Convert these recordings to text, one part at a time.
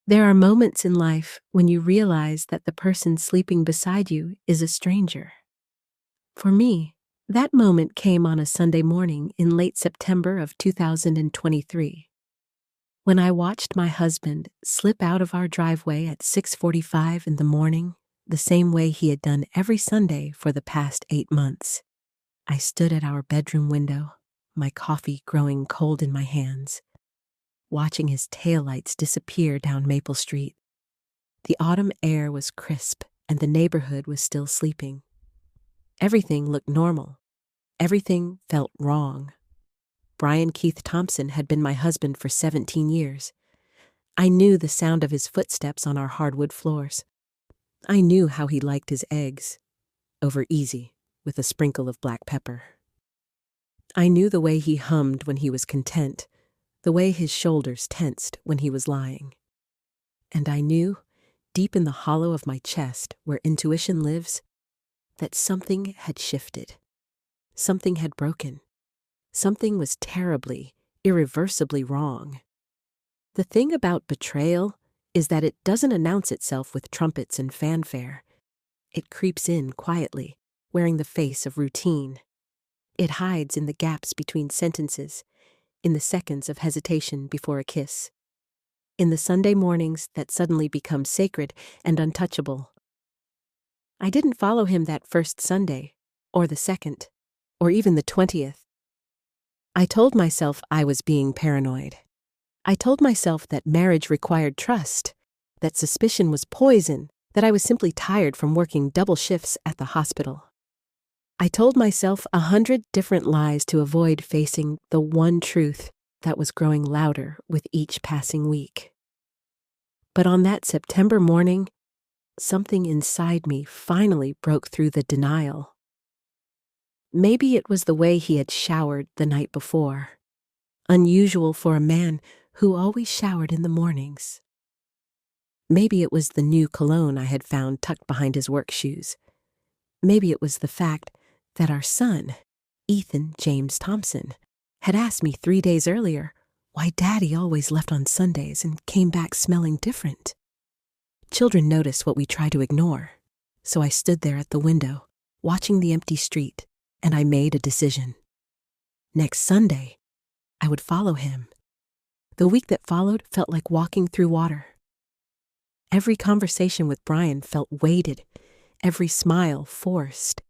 There are moments in life when you realize that the person sleeping beside you is a stranger. For me, that moment came on a Sunday morning in late September of 2023, when I watched my husband slip out of our driveway at 6:45 in the morning, the same way he had done every Sunday for the past 8 months. I stood at our bedroom window, my coffee growing cold in my hands, watching his taillights disappear down Maple Street. The autumn air was crisp, and the neighborhood was still sleeping. Everything looked normal. Everything felt wrong. Brian Keith Thompson had been my husband for 17 years. I knew the sound of his footsteps on our hardwood floors. I knew how he liked his eggs, over easy, with a sprinkle of black pepper. I knew the way he hummed when he was content, the way his shoulders tensed when he was lying. And I knew, deep in the hollow of my chest where intuition lives, that something had shifted. Something had broken. Something was terribly, irreversibly wrong. The thing about betrayal is that it doesn't announce itself with trumpets and fanfare. It creeps in quietly, wearing the face of routine. It hides in the gaps between sentences, in the seconds of hesitation before a kiss, in the Sunday mornings that suddenly become sacred and untouchable. I didn't follow him that first Sunday, or the second, or even the 20th. I told myself I was being paranoid. I told myself that marriage required trust, that suspicion was poison, that I was simply tired from working double shifts at the hospital. I told myself 100 different lies to avoid facing the one truth that was growing louder with each passing week. But on that September morning, something inside me finally broke through the denial. Maybe it was the way he had showered the night before, unusual for a man who always showered in the mornings. Maybe it was the new cologne I had found tucked behind his work shoes. Maybe it was the fact that our son, Ethan James Thompson, had asked me 3 days earlier why Daddy always left on Sundays and came back smelling different. Children notice what we try to ignore, so I stood there at the window, watching the empty street, and I made a decision. Next Sunday, I would follow him. The week that followed felt like walking through water. Every conversation with Brian felt weighted, every smile forced.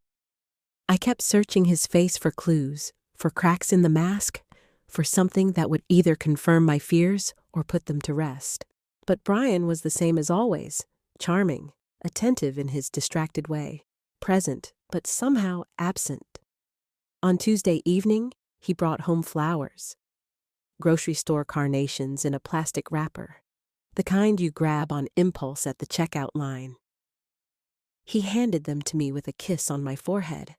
I kept searching his face for clues, for cracks in the mask, for something that would either confirm my fears or put them to rest. But Brian was the same as always, charming, attentive in his distracted way, present, but somehow absent. On Tuesday evening, he brought home flowers, grocery store carnations in a plastic wrapper, the kind you grab on impulse at the checkout line. He handed them to me with a kiss on my forehead.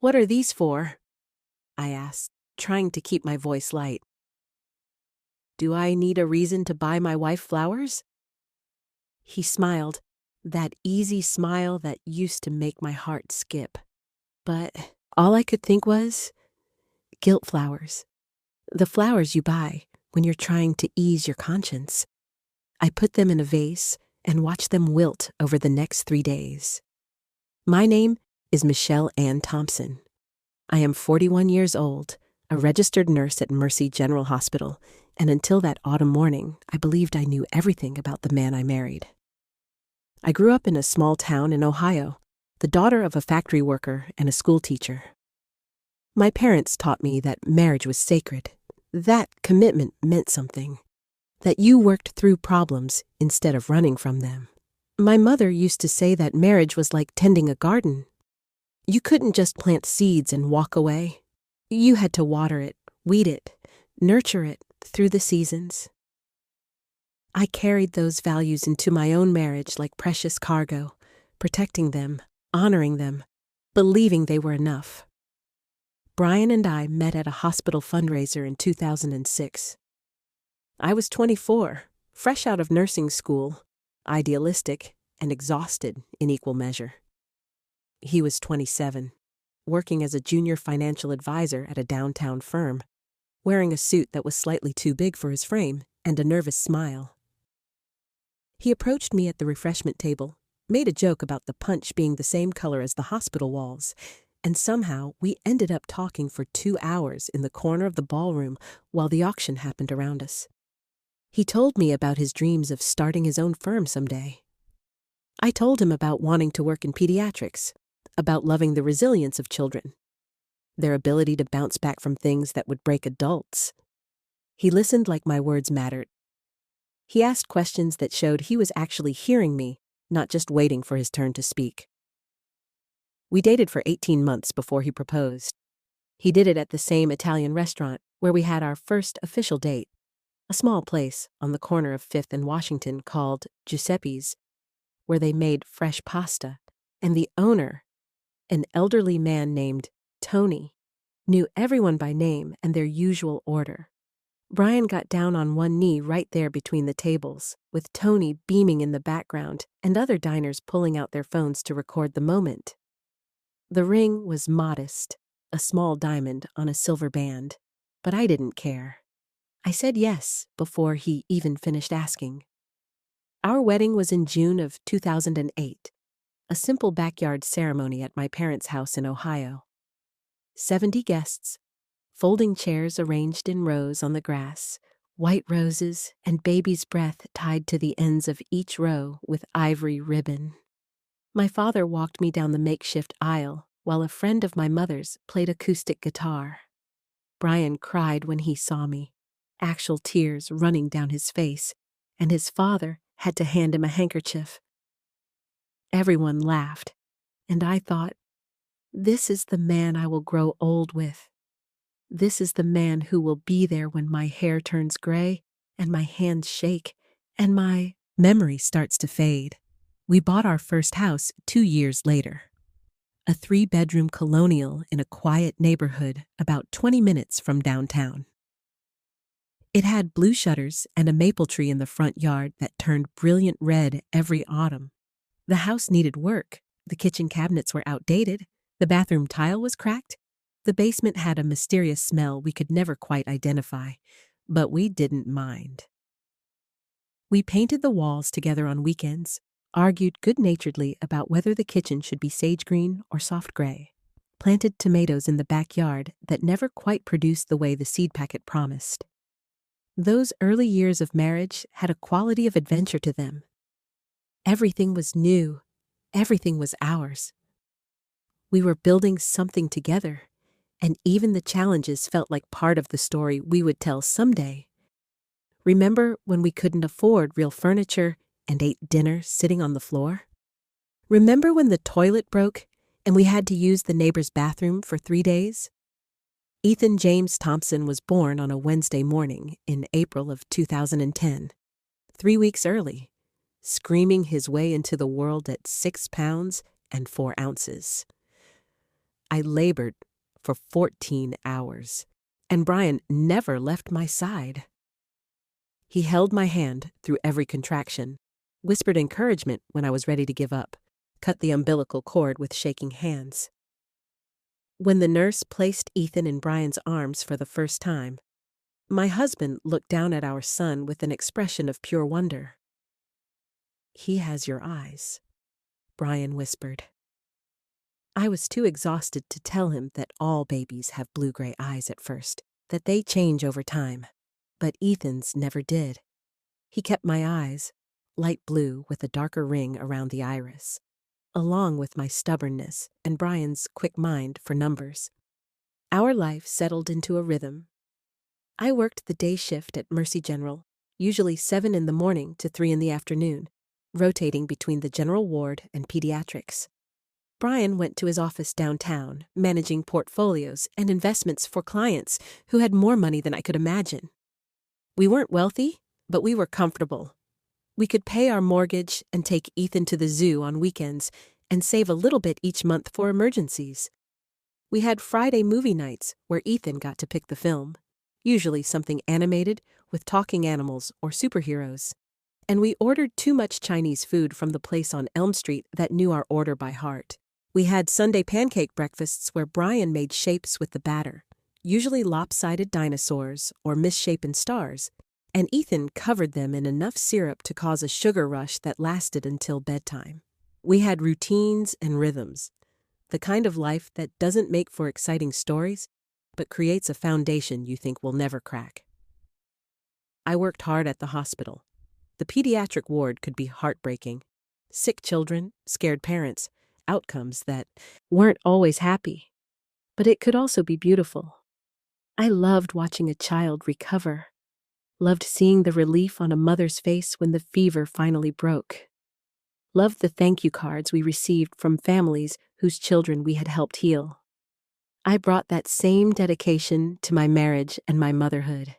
"What are these for?" I asked, trying to keep my voice light. "Do I need a reason to buy my wife flowers?" He smiled, that easy smile that used to make my heart skip. But all I could think was, guilt flowers. The flowers you buy when you're trying to ease your conscience. I put them in a vase and watched them wilt over the next 3 days. My name is Michelle Ann Thompson. I am 41 years old, a registered nurse at Mercy General Hospital, and until that autumn morning, I believed I knew everything about the man I married. I grew up in a small town in Ohio, the daughter of a factory worker and a school teacher. My parents taught me that marriage was sacred, that commitment meant something, that you worked through problems instead of running from them. My mother used to say that marriage was like tending a garden. You couldn't just plant seeds and walk away. You had to water it, weed it, nurture it through the seasons. I carried those values into my own marriage like precious cargo, protecting them, honoring them, believing they were enough. Brian and I met at a hospital fundraiser in 2006. I was 24, fresh out of nursing school, idealistic and exhausted in equal measure. He was 27, working as a junior financial advisor at a downtown firm, wearing a suit that was slightly too big for his frame and a nervous smile. He approached me at the refreshment table, made a joke about the punch being the same color as the hospital walls, and somehow we ended up talking for 2 hours in the corner of the ballroom while the auction happened around us. He told me about his dreams of starting his own firm someday. I told him about wanting to work in pediatrics, about loving the resilience of children, their ability to bounce back from things that would break adults. He listened like my words mattered. He asked questions that showed he was actually hearing me, not just waiting for his turn to speak. We dated for 18 months before he proposed. He did it at the same Italian restaurant where we had our first official date, a small place on the corner of 5th and Washington called Giuseppe's, where they made fresh pasta, and the owner, an elderly man named Tony, knew everyone by name and their usual order. Brian got down on one knee right there between the tables, with Tony beaming in the background and other diners pulling out their phones to record the moment. The ring was modest, a small diamond on a silver band, but I didn't care. I said yes before he even finished asking. Our wedding was in June of 2008, a simple backyard ceremony at my parents' house in Ohio. 70 guests, folding chairs arranged in rows on the grass, white roses and baby's breath tied to the ends of each row with ivory ribbon. My father walked me down the makeshift aisle while a friend of my mother's played acoustic guitar. Brian cried when he saw me, actual tears running down his face, and his father had to hand him a handkerchief. Everyone laughed, and I thought, this is the man I will grow old with. This is the man who will be there when my hair turns gray and my hands shake and my memory starts to fade. We bought our first house 2 years later. A 3-bedroom colonial in a quiet neighborhood about 20 minutes from downtown. It had blue shutters and a maple tree in the front yard that turned brilliant red every autumn. The house needed work. The kitchen cabinets were outdated. The bathroom tile was cracked. The basement had a mysterious smell we could never quite identify, but we didn't mind. We painted the walls together on weekends, argued good-naturedly about whether the kitchen should be sage green or soft gray, planted tomatoes in the backyard that never quite produced the way the seed packet promised. Those early years of marriage had a quality of adventure to them. Everything was new. Everything was ours. We were building something together, and even the challenges felt like part of the story we would tell someday. Remember when we couldn't afford real furniture and ate dinner sitting on the floor? Remember when the toilet broke and we had to use the neighbor's bathroom for 3 days? Ethan James Thompson was born on a Wednesday morning in April of 2010, 3 weeks early, screaming his way into the world at 6 pounds and 4 ounces. I labored for 14 hours, and Brian never left my side. He held my hand through every contraction, whispered encouragement when I was ready to give up, cut the umbilical cord with shaking hands. When the nurse placed Ethan in Brian's arms for the first time, my husband looked down at our son with an expression of pure wonder. "He has your eyes," Brian whispered. I was too exhausted to tell him that all babies have blue-gray eyes at first, that they change over time, but Ethan's never did. He kept my eyes, light blue with a darker ring around the iris, along with my stubbornness and Brian's quick mind for numbers. Our life settled into a rhythm. I worked the day shift at Mercy General, usually 7 in the morning to 3 in the afternoon, rotating between the general ward and pediatrics. Brian went to his office downtown, managing portfolios and investments for clients who had more money than I could imagine. We weren't wealthy, but we were comfortable. We could pay our mortgage and take Ethan to the zoo on weekends and save a little bit each month for emergencies. We had Friday movie nights where Ethan got to pick the film, usually something animated with talking animals or superheroes. And we ordered too much Chinese food from the place on Elm Street that knew our order by heart. We had Sunday pancake breakfasts where Brian made shapes with the batter, usually lopsided dinosaurs or misshapen stars, and Ethan covered them in enough syrup to cause a sugar rush that lasted until bedtime. We had routines and rhythms, the kind of life that doesn't make for exciting stories, but creates a foundation you think will never crack. I worked hard at the hospital. The pediatric ward could be heartbreaking. Sick children, scared parents, outcomes that weren't always happy. But it could also be beautiful. I loved watching a child recover. Loved seeing the relief on a mother's face when the fever finally broke. Loved the thank you cards we received from families whose children we had helped heal. I brought that same dedication to my marriage and my motherhood.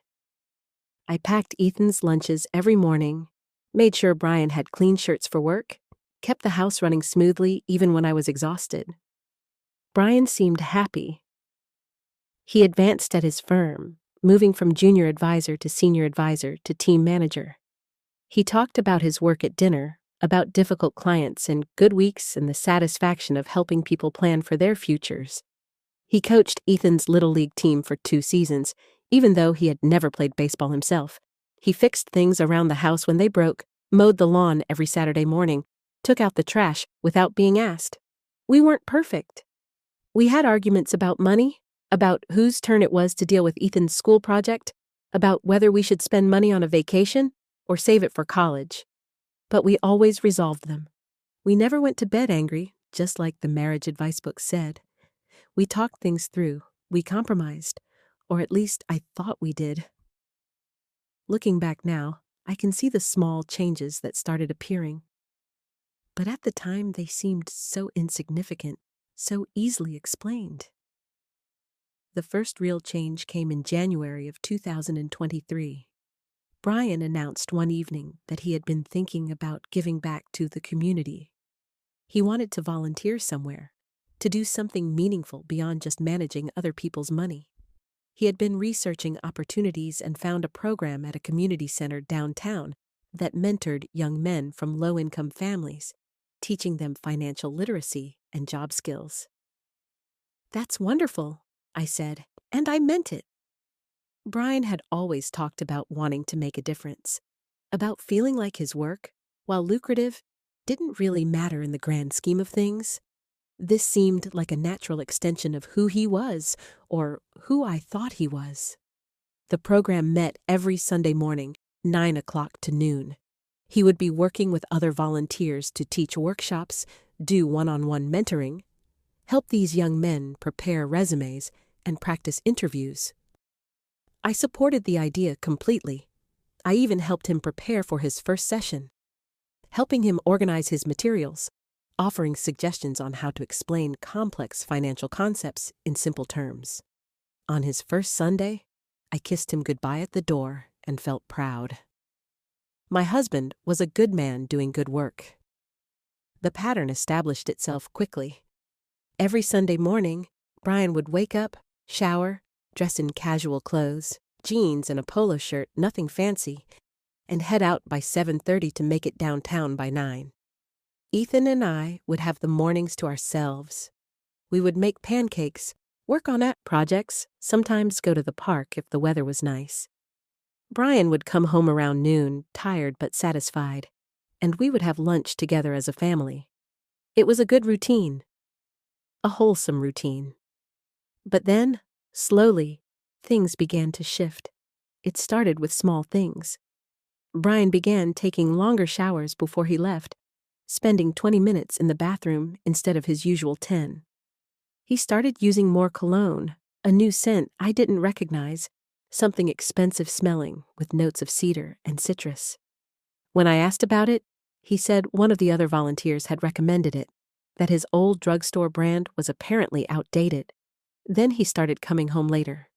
I packed Ethan's lunches every morning, made sure Brian had clean shirts for work, kept the house running smoothly even when I was exhausted. Brian seemed happy. He advanced at his firm, moving from junior advisor to senior advisor to team manager. He talked about his work at dinner, about difficult clients and good weeks and the satisfaction of helping people plan for their futures. He coached Ethan's Little League team for 2 seasons, even though he had never played baseball himself. He fixed things around the house when they broke, mowed the lawn every Saturday morning, took out the trash without being asked. We weren't perfect. We had arguments about money, about whose turn it was to deal with Ethan's school project, about whether we should spend money on a vacation or save it for college. But we always resolved them. We never went to bed angry, just like the marriage advice book said. We talked things through, we compromised, or at least I thought we did. Looking back now, I can see the small changes that started appearing. But at the time they seemed so insignificant, so easily explained. The first real change came in January of 2023. Brian announced one evening that he had been thinking about giving back to the community. He wanted to volunteer somewhere, to do something meaningful beyond just managing other people's money. He had been researching opportunities and found a program at a community center downtown that mentored young men from low-income families, teaching them financial literacy and job skills. "That's wonderful," I said, and I meant it. Brian had always talked about wanting to make a difference, about feeling like his work, while lucrative, didn't really matter in the grand scheme of things. This seemed like a natural extension of who he was, or who I thought he was. The program met every Sunday morning, 9 o'clock to noon. He would be working with other volunteers to teach workshops, do one-on-one mentoring, help these young men prepare resumes, and practice interviews. I supported the idea completely. I even helped him prepare for his first session, helping him organize his materials, offering suggestions on how to explain complex financial concepts in simple terms. On his first Sunday, I kissed him goodbye at the door and felt proud. My husband was a good man doing good work. The pattern established itself quickly. Every Sunday morning, Brian would wake up, shower, dress in casual clothes, jeans and a polo shirt, nothing fancy, and head out by 7:30 to make it downtown by 9. Ethan and I would have the mornings to ourselves. We would make pancakes, work on projects, sometimes go to the park if the weather was nice. Brian would come home around noon, tired but satisfied, and we would have lunch together as a family. It was a good routine, a wholesome routine. But then, slowly, things began to shift. It started with small things. Brian began taking longer showers before he left, spending 20 minutes in the bathroom instead of his usual 10. He started using more cologne, a new scent I didn't recognize, something expensive smelling with notes of cedar and citrus. When I asked about it, he said one of the other volunteers had recommended it, that his old drugstore brand was apparently outdated. Then he started coming home later.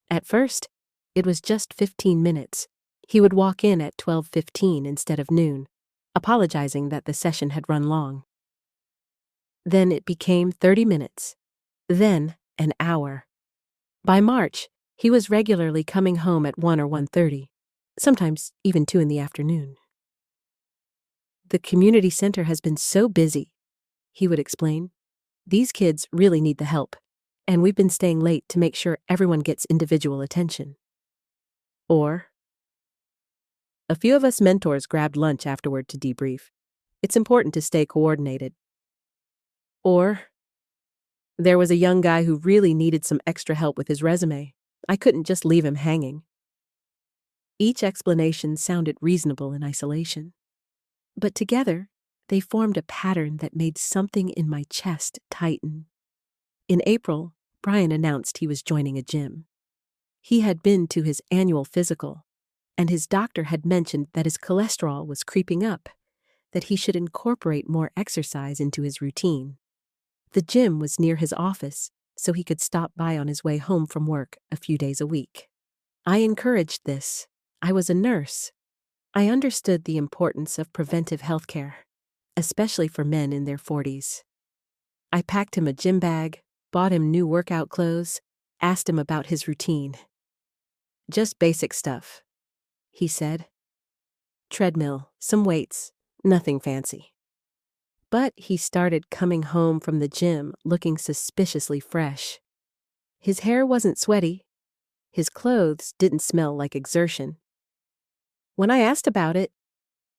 At first, it was just 15 minutes. He would walk in at 12:15 instead of noon, apologizing that the session had run long. Then it became 30 minutes. Then an hour. By March, he was regularly coming home at 1 or 1:30, sometimes even 2 in the afternoon. "The community center has been so busy," he would explain. "These kids really need the help, and we've been staying late to make sure everyone gets individual attention." Or, A few of us mentors grabbed lunch afterward to debrief. It's important to stay coordinated. Or, there was a young guy who really needed some extra help with his resume. I couldn't just leave him hanging. Each explanation sounded reasonable in isolation. But together, they formed a pattern that made something in my chest tighten. In April, Brian announced he was joining a gym. He had been to his annual physical, and his doctor had mentioned that his cholesterol was creeping up, that he should incorporate more exercise into his routine. The gym was near his office, so he could stop by on his way home from work a few days a week. I encouraged this. I was a nurse. I understood the importance of preventive health care, especially for men in their 40s. I packed him a gym bag, bought him new workout clothes, asked him about his routine. Just basic stuff, he said. Treadmill, some weights, nothing fancy. But he started coming home from the gym looking suspiciously fresh. His hair wasn't sweaty. His clothes didn't smell like exertion. When I asked about it,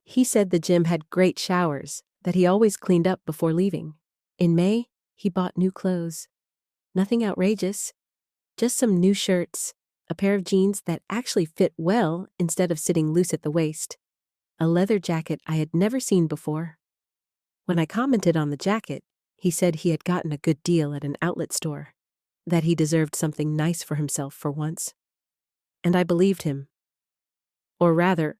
he said the gym had great showers that he always cleaned up before leaving. In May, he bought new clothes. Nothing outrageous, just some new shirts, a pair of jeans that actually fit well instead of sitting loose at the waist, a leather jacket I had never seen before. When I commented on the jacket, he said he had gotten a good deal at an outlet store, that he deserved something nice for himself for once. And I believed him. Or rather,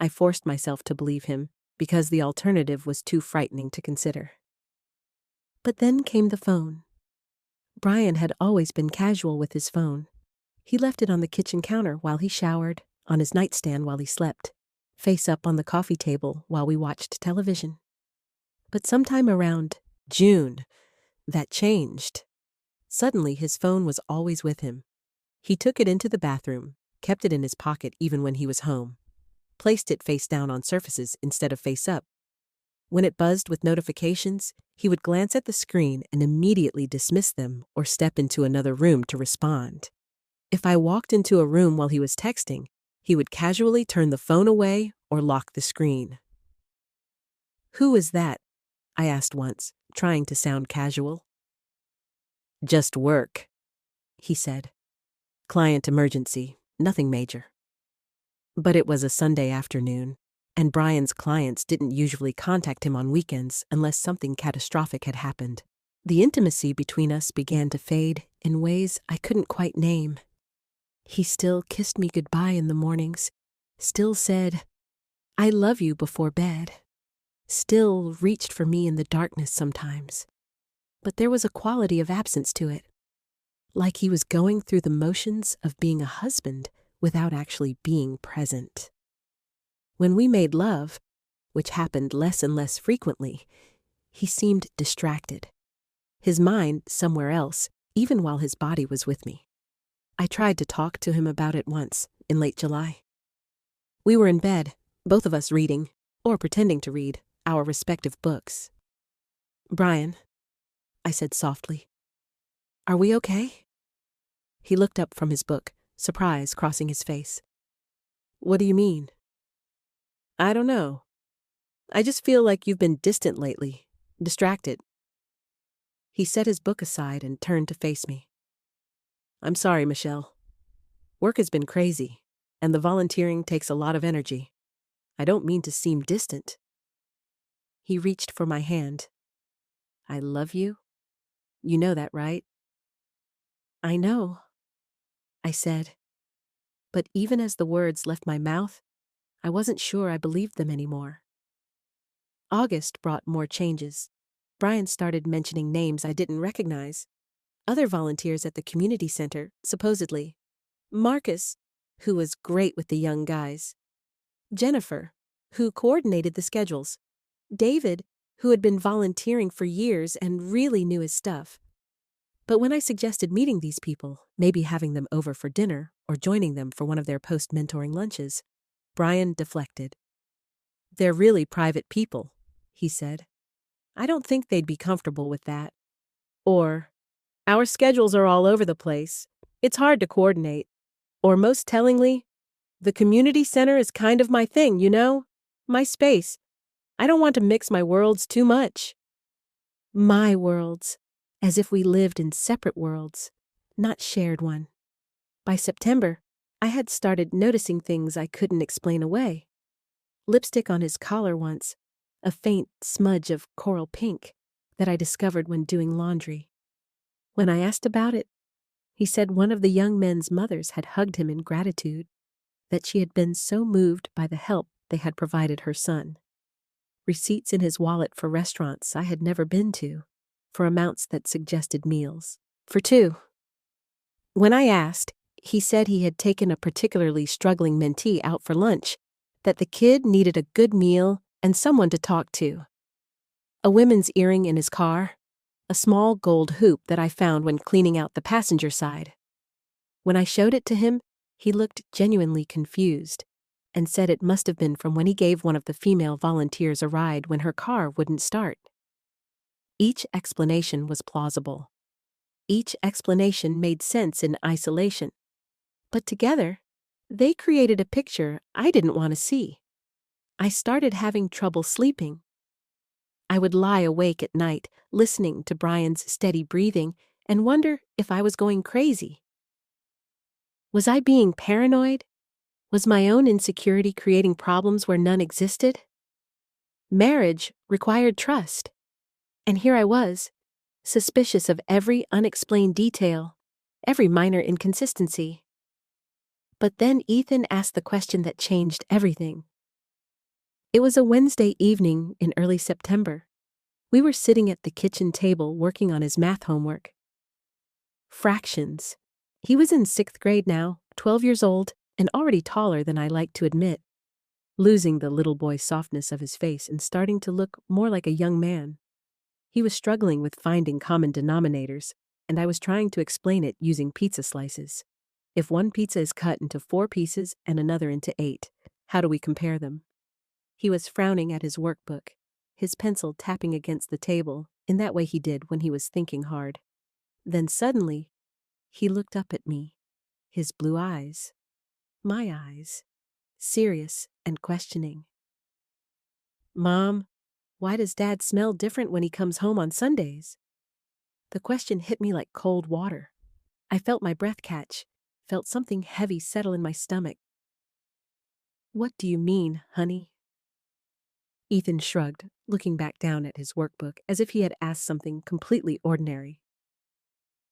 I forced myself to believe him because the alternative was too frightening to consider. But then came the phone. Brian had always been casual with his phone. He left it on the kitchen counter while he showered, on his nightstand while he slept, face up on the coffee table while we watched television. But sometime around June, that changed. Suddenly his phone was always with him. He took it into the bathroom, kept it in his pocket even when he was home, placed it face down on surfaces instead of face up. When it buzzed with notifications, he would glance at the screen and immediately dismiss them or step into another room to respond. If I walked into a room while he was texting, he would casually turn the phone away or lock the screen. "Who is that?" I asked once, trying to sound casual. "Just work," he said. "Client emergency, nothing major." But it was a Sunday afternoon, and Brian's clients didn't usually contact him on weekends unless something catastrophic had happened. The intimacy between us began to fade in ways I couldn't quite name. He still kissed me goodbye in the mornings, still said, "I love you" before bed, still reached for me in the darkness sometimes. But there was a quality of absence to it, like he was going through the motions of being a husband without actually being present. When we made love, which happened less and less frequently, he seemed distracted, his mind somewhere else, even while his body was with me. I tried to talk to him about it once, in late July. We were in bed, both of us reading, or pretending to read, our respective books. "Brian," I said softly, "are we okay?" He looked up from his book, surprise crossing his face. "What do you mean?" "I don't know. I just feel like you've been distant lately, distracted." He set his book aside and turned to face me. "I'm sorry, Michelle. Work has been crazy, and the volunteering takes a lot of energy. I don't mean to seem distant." He reached for my hand. "I love you. You know that, right?" "I know," I said. But even as the words left my mouth, I wasn't sure I believed them anymore. August brought more changes. Brian started mentioning names I didn't recognize. Other volunteers at the community center, supposedly. Marcus, who was great with the young guys. Jennifer, who coordinated the schedules. David, who had been volunteering for years and really knew his stuff. But when I suggested meeting these people, maybe having them over for dinner or joining them for one of their post-mentoring lunches, Brian deflected. "They're really private people," he said. "I don't think they'd be comfortable with that." Or, "Our schedules are all over the place. It's hard to coordinate." Or most tellingly, The community center is kind of my thing, you know? My space. I don't want to mix my worlds too much. My worlds. As if we lived in separate worlds, not shared one. By September, I had started noticing things I couldn't explain away. Lipstick on his collar once, a faint smudge of coral pink that I discovered when doing laundry. When I asked about it, he said one of the young men's mothers had hugged him in gratitude, that she had been so moved by the help they had provided her son. Receipts in his wallet for restaurants I had never been to, for amounts that suggested meals. For two. When I asked, he said he had taken a particularly struggling mentee out for lunch, that the kid needed a good meal and someone to talk to. A women's earring in his car, a small gold hoop that I found when cleaning out the passenger side. When I showed it to him, he looked genuinely confused and said it must have been from when he gave one of the female volunteers a ride when her car wouldn't start. Each explanation was plausible. Each explanation made sense in isolation. But together, they created a picture I didn't want to see. I started having trouble sleeping. I would lie awake at night, listening to Brian's steady breathing, and wonder if I was going crazy. Was I being paranoid? Was my own insecurity creating problems where none existed? Marriage required trust. And here I was, suspicious of every unexplained detail, every minor inconsistency. But then Ethan asked the question that changed everything. It was a Wednesday evening in early September. We were sitting at the kitchen table working on his math homework. Fractions. He was in 6th grade now, 12 years old, and already taller than I liked to admit, losing the little boy softness of his face and starting to look more like a young man. He was struggling with finding common denominators, and I was trying to explain it using pizza slices. If one pizza is cut into 4 pieces and another into 8, how do we compare them? He was frowning at his workbook, his pencil tapping against the table in that way he did when he was thinking hard. Then suddenly, he looked up at me, his blue eyes, my eyes, serious and questioning. "Mom, why does Dad smell different when he comes home on Sundays?" The question hit me like cold water. I felt my breath catch, felt something heavy settle in my stomach. "What do you mean, honey?" Ethan shrugged, looking back down at his workbook as if he had asked something completely ordinary.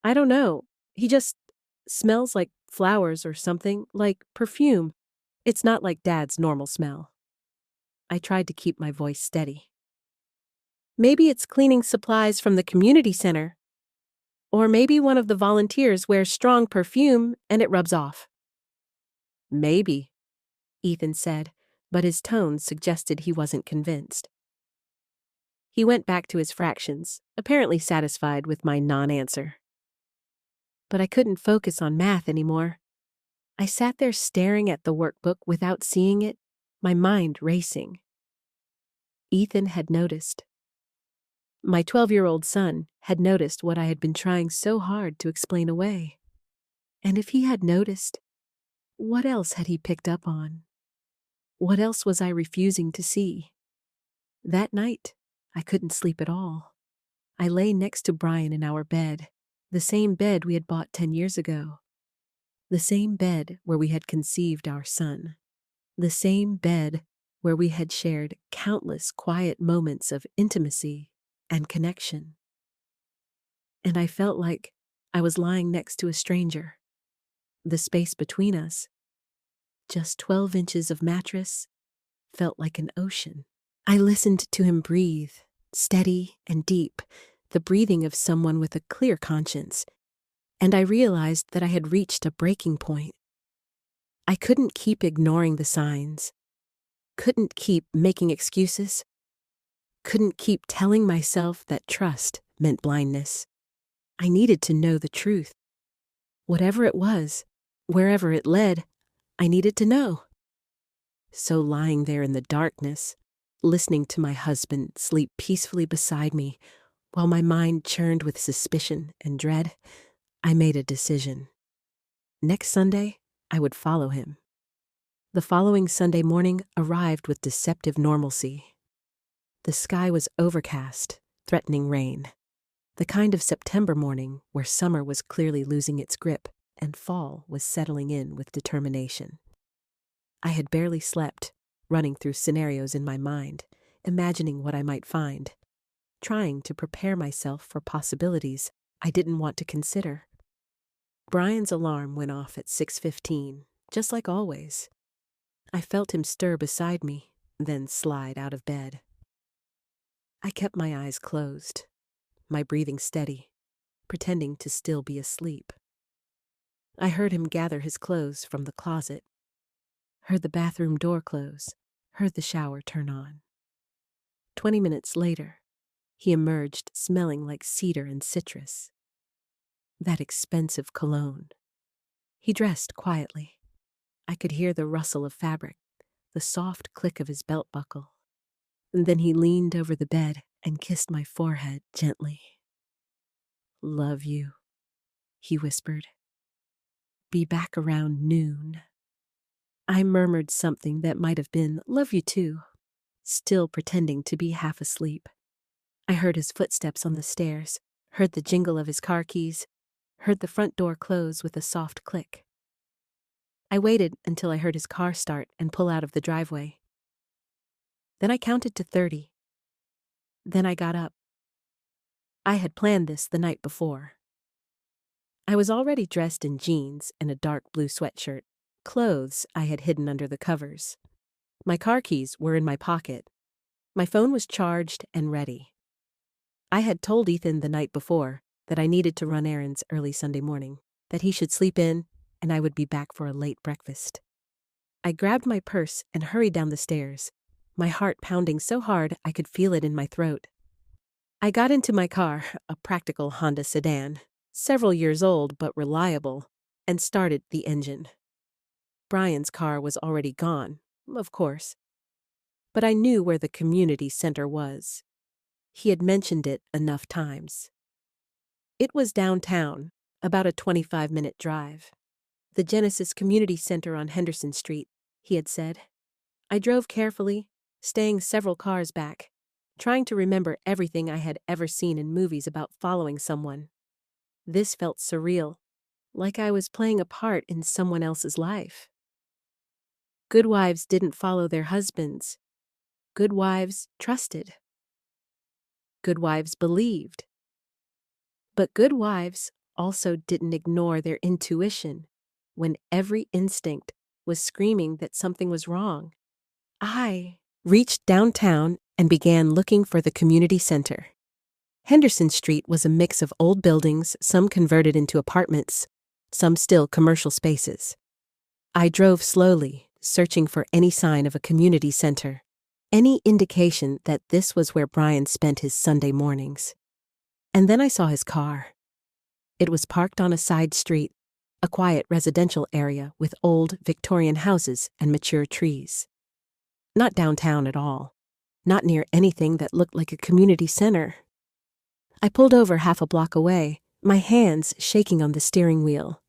"I don't know. He just smells like flowers or something, like perfume. It's not like Dad's normal smell." I tried to keep my voice steady. "Maybe it's cleaning supplies from the community center. Or maybe one of the volunteers wears strong perfume and it rubs off." "Maybe," Ethan said, but his tone suggested he wasn't convinced. He went back to his fractions, apparently satisfied with my non-answer. But I couldn't focus on math anymore. I sat there staring at the workbook without seeing it, my mind racing. Ethan had noticed. My 12-year-old son had noticed what I had been trying so hard to explain away. And if he had noticed, what else had he picked up on? What else was I refusing to see? That night, I couldn't sleep at all. I lay next to Brian in our bed, the same bed we had bought 10 years ago. The same bed where we had conceived our son. The same bed where we had shared countless quiet moments of intimacy and connection. And I felt like I was lying next to a stranger. The space between us, just 12 inches of mattress, felt like an ocean. I listened to him breathe, steady and deep, the breathing of someone with a clear conscience, and I realized that I had reached a breaking point. I couldn't keep ignoring the signs, couldn't keep making excuses, couldn't keep telling myself that trust meant blindness. I needed to know the truth. Whatever it was, wherever it led, I needed to know. So lying there in the darkness, listening to my husband sleep peacefully beside me, while my mind churned with suspicion and dread, I made a decision. Next Sunday, I would follow him. The following Sunday morning arrived with deceptive normalcy. The sky was overcast, threatening rain. The kind of September morning where summer was clearly losing its grip and fall was settling in with determination. I had barely slept, running through scenarios in my mind, imagining what I might find, trying to prepare myself for possibilities I didn't want to consider. Brian's alarm went off at 6:15, just like always. I felt him stir beside me, then slide out of bed. I kept my eyes closed, my breathing steady, pretending to still be asleep. I heard him gather his clothes from the closet, heard the bathroom door close, heard the shower turn on. 20 minutes later, he emerged smelling like cedar and citrus. That expensive cologne. He dressed quietly. I could hear the rustle of fabric, the soft click of his belt buckle. And then he leaned over the bed and kissed my forehead gently. "Love you," he whispered. "Be back around noon." I murmured something that might have been, "Love you too," still pretending to be half asleep. I heard his footsteps on the stairs, heard the jingle of his car keys, heard the front door close with a soft click. I waited until I heard his car start and pull out of the driveway. Then I counted to 30. Then I got up. I had planned this the night before. I was already dressed in jeans and a dark blue sweatshirt, clothes I had hidden under the covers. My car keys were in my pocket. My phone was charged and ready. I had told Ethan the night before that I needed to run errands early Sunday morning, that he should sleep in, and I would be back for a late breakfast. I grabbed my purse and hurried down the stairs, my heart pounding so hard I could feel it in my throat. I got into my car, a practical Honda sedan, several years old but reliable, and started the engine. Brian's car was already gone, of course. But I knew where the community center was. He had mentioned it enough times. It was downtown, about a 25-minute drive. The Genesis Community Center on Henderson Street, he had said. I drove carefully, staying several cars back, trying to remember everything I had ever seen in movies about following someone. This felt surreal, like I was playing a part in someone else's life. Good wives didn't follow their husbands. Good wives trusted. Good wives believed. But good wives also didn't ignore their intuition when every instinct was screaming that something was wrong. I reached downtown and began looking for the community center. Henderson Street was a mix of old buildings, some converted into apartments, some still commercial spaces. I drove slowly, searching for any sign of a community center, any indication that this was where Brian spent his Sunday mornings. And then I saw his car. It was parked on a side street, a quiet residential area with old Victorian houses and mature trees. Not downtown at all, not near anything that looked like a community center. I pulled over half a block away, my hands shaking on the steering wheel.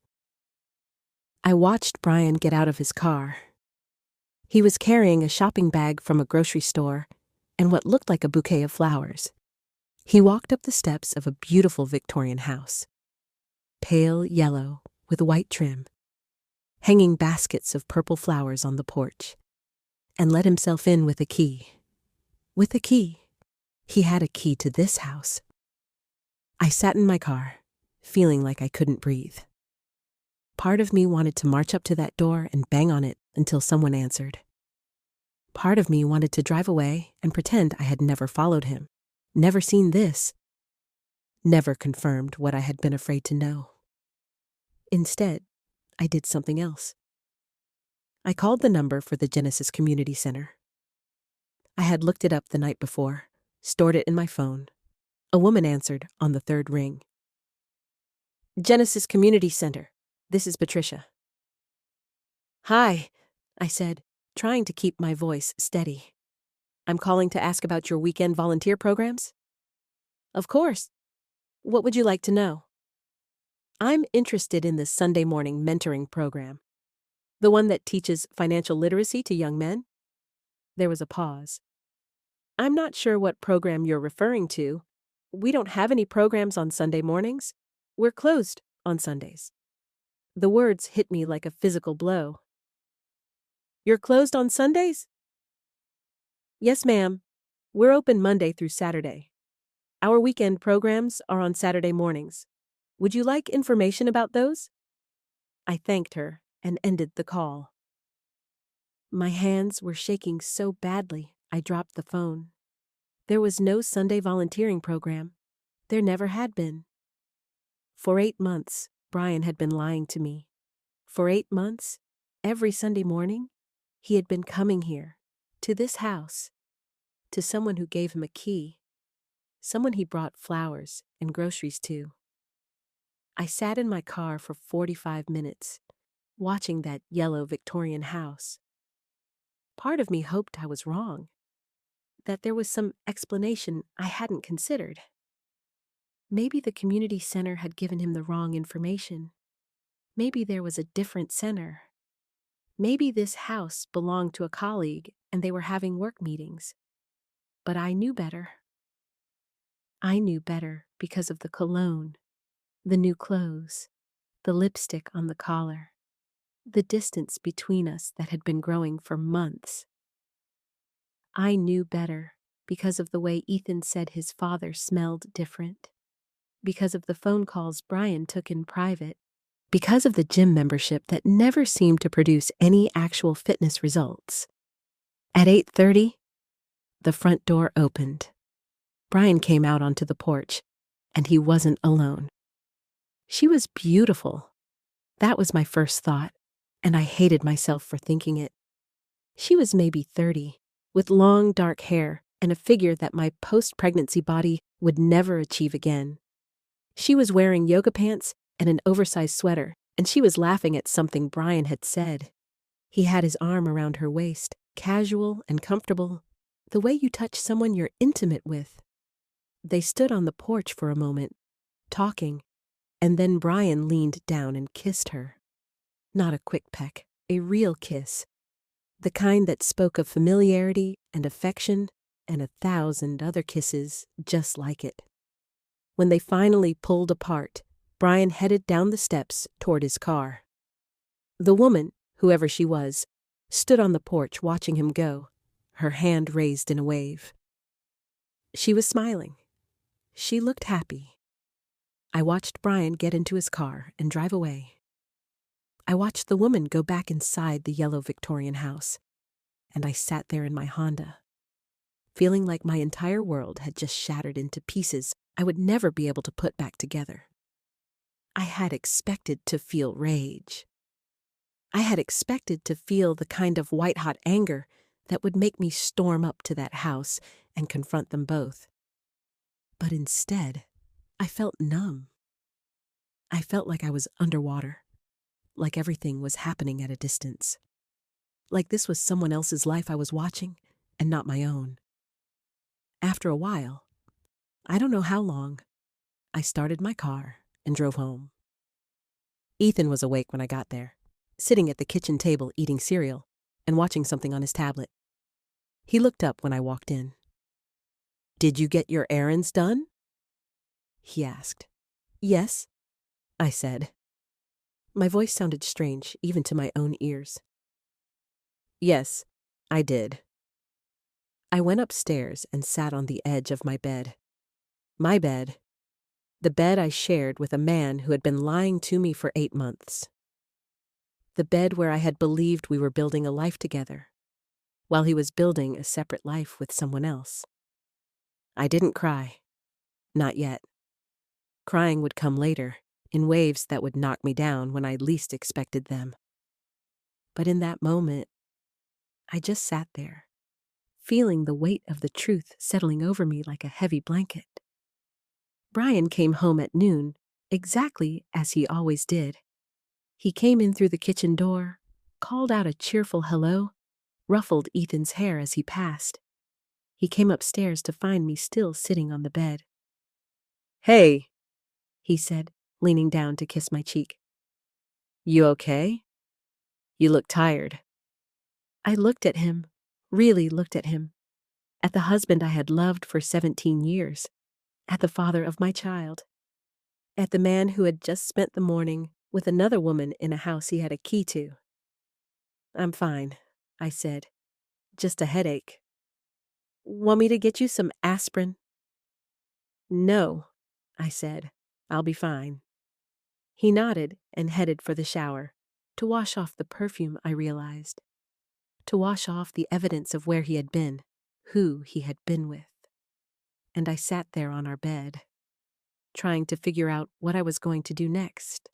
I watched Brian get out of his car. He was carrying a shopping bag from a grocery store and what looked like a bouquet of flowers. He walked up the steps of a beautiful Victorian house, pale yellow with white trim, hanging baskets of purple flowers on the porch, and let himself in with a key. With a key. He had a key to this house. I sat in my car, feeling like I couldn't breathe. Part of me wanted to march up to that door and bang on it until someone answered. Part of me wanted to drive away and pretend I had never followed him, never seen this, never confirmed what I had been afraid to know. Instead, I did something else. I called the number for the Genesis Community Center. I had looked it up the night before, stored it in my phone. A woman answered on the third ring. Genesis Community Center. This is Patricia. Hi, I said, trying to keep my voice steady. I'm calling to ask about your weekend volunteer programs. Of course. What would you like to know? I'm interested in the Sunday morning mentoring program. The one that teaches financial literacy to young men? There was a pause. I'm not sure what program you're referring to. We don't have any programs on Sunday mornings. We're closed on Sundays. The words hit me like a physical blow. You're closed on Sundays? Yes, ma'am. We're open Monday through Saturday. Our weekend programs are on Saturday mornings. Would you like information about those? I thanked her and ended the call. My hands were shaking so badly, I dropped the phone. There was no Sunday volunteering program. There never had been. For 8 months, Brian had been lying to me. For 8 months, every Sunday morning, he had been coming here, to this house, to someone who gave him a key, someone he brought flowers and groceries to. I sat in my car for 45 minutes, watching that yellow Victorian house. Part of me hoped I was wrong, that there was some explanation I hadn't considered. Maybe the community center had given him the wrong information. Maybe there was a different center. Maybe this house belonged to a colleague and they were having work meetings. But I knew better. I knew better because of the cologne, the new clothes, the lipstick on the collar, the distance between us that had been growing for months. I knew better because of the way Ethan said his father smelled different, because of the phone calls Brian took in private, because of the gym membership that never seemed to produce any actual fitness results. At 8:30, the front door opened. Brian came out onto the porch, and he wasn't alone. She was beautiful. That was my first thought, and I hated myself for thinking it. She was maybe 30, with long dark hair and a figure that my post-pregnancy body would never achieve again. She was wearing yoga pants and an oversized sweater, and she was laughing at something Brian had said. He had his arm around her waist, casual and comfortable, the way you touch someone you're intimate with. They stood on the porch for a moment, talking, and then Brian leaned down and kissed her. Not a quick peck, a real kiss. The kind that spoke of familiarity and affection and 1,000 other kisses just like it. When they finally pulled apart, Brian headed down the steps toward his car. The woman, whoever she was, stood on the porch watching him go, her hand raised in a wave. She was smiling. She looked happy. I watched Brian get into his car and drive away. I watched the woman go back inside the yellow Victorian house, and I sat there in my Honda, feeling like my entire world had just shattered into pieces I would never be able to put back together. I had expected to feel rage. I had expected to feel the kind of white-hot anger that would make me storm up to that house and confront them both. But instead, I felt numb. I felt like I was underwater, like everything was happening at a distance, like this was someone else's life I was watching and not my own. After a while, I don't know how long, I started my car and drove home. Ethan was awake when I got there, sitting at the kitchen table eating cereal and watching something on his tablet. He looked up when I walked in. "Did you get your errands done?" he asked. "Yes," I said. My voice sounded strange, even to my own ears. "Yes, I did." I went upstairs and sat on the edge of my bed. My bed. The bed I shared with a man who had been lying to me for 8 months. The bed where I had believed we were building a life together, while he was building a separate life with someone else. I didn't cry. Not yet. Crying would come later, in waves that would knock me down when I least expected them. But in that moment, I just sat there, feeling the weight of the truth settling over me like a heavy blanket. Brian came home at noon, exactly as he always did. He came in through the kitchen door, called out a cheerful hello, ruffled Ethan's hair as he passed. He came upstairs to find me still sitting on the bed. "Hey," he said, leaning down to kiss my cheek. "You okay?" You look tired. I looked at him, really looked at him, at the husband I had loved for 17 years, at the father of my child, at the man who had just spent the morning with another woman in a house he had a key to. I'm fine, I said. Just a headache. Want me to get you some aspirin? No, I said. I'll be fine. He nodded and headed for the shower, to wash off the perfume, I realized. To wash off the evidence of where he had been, who he had been with. And I sat there on our bed, trying to figure out what I was going to do next.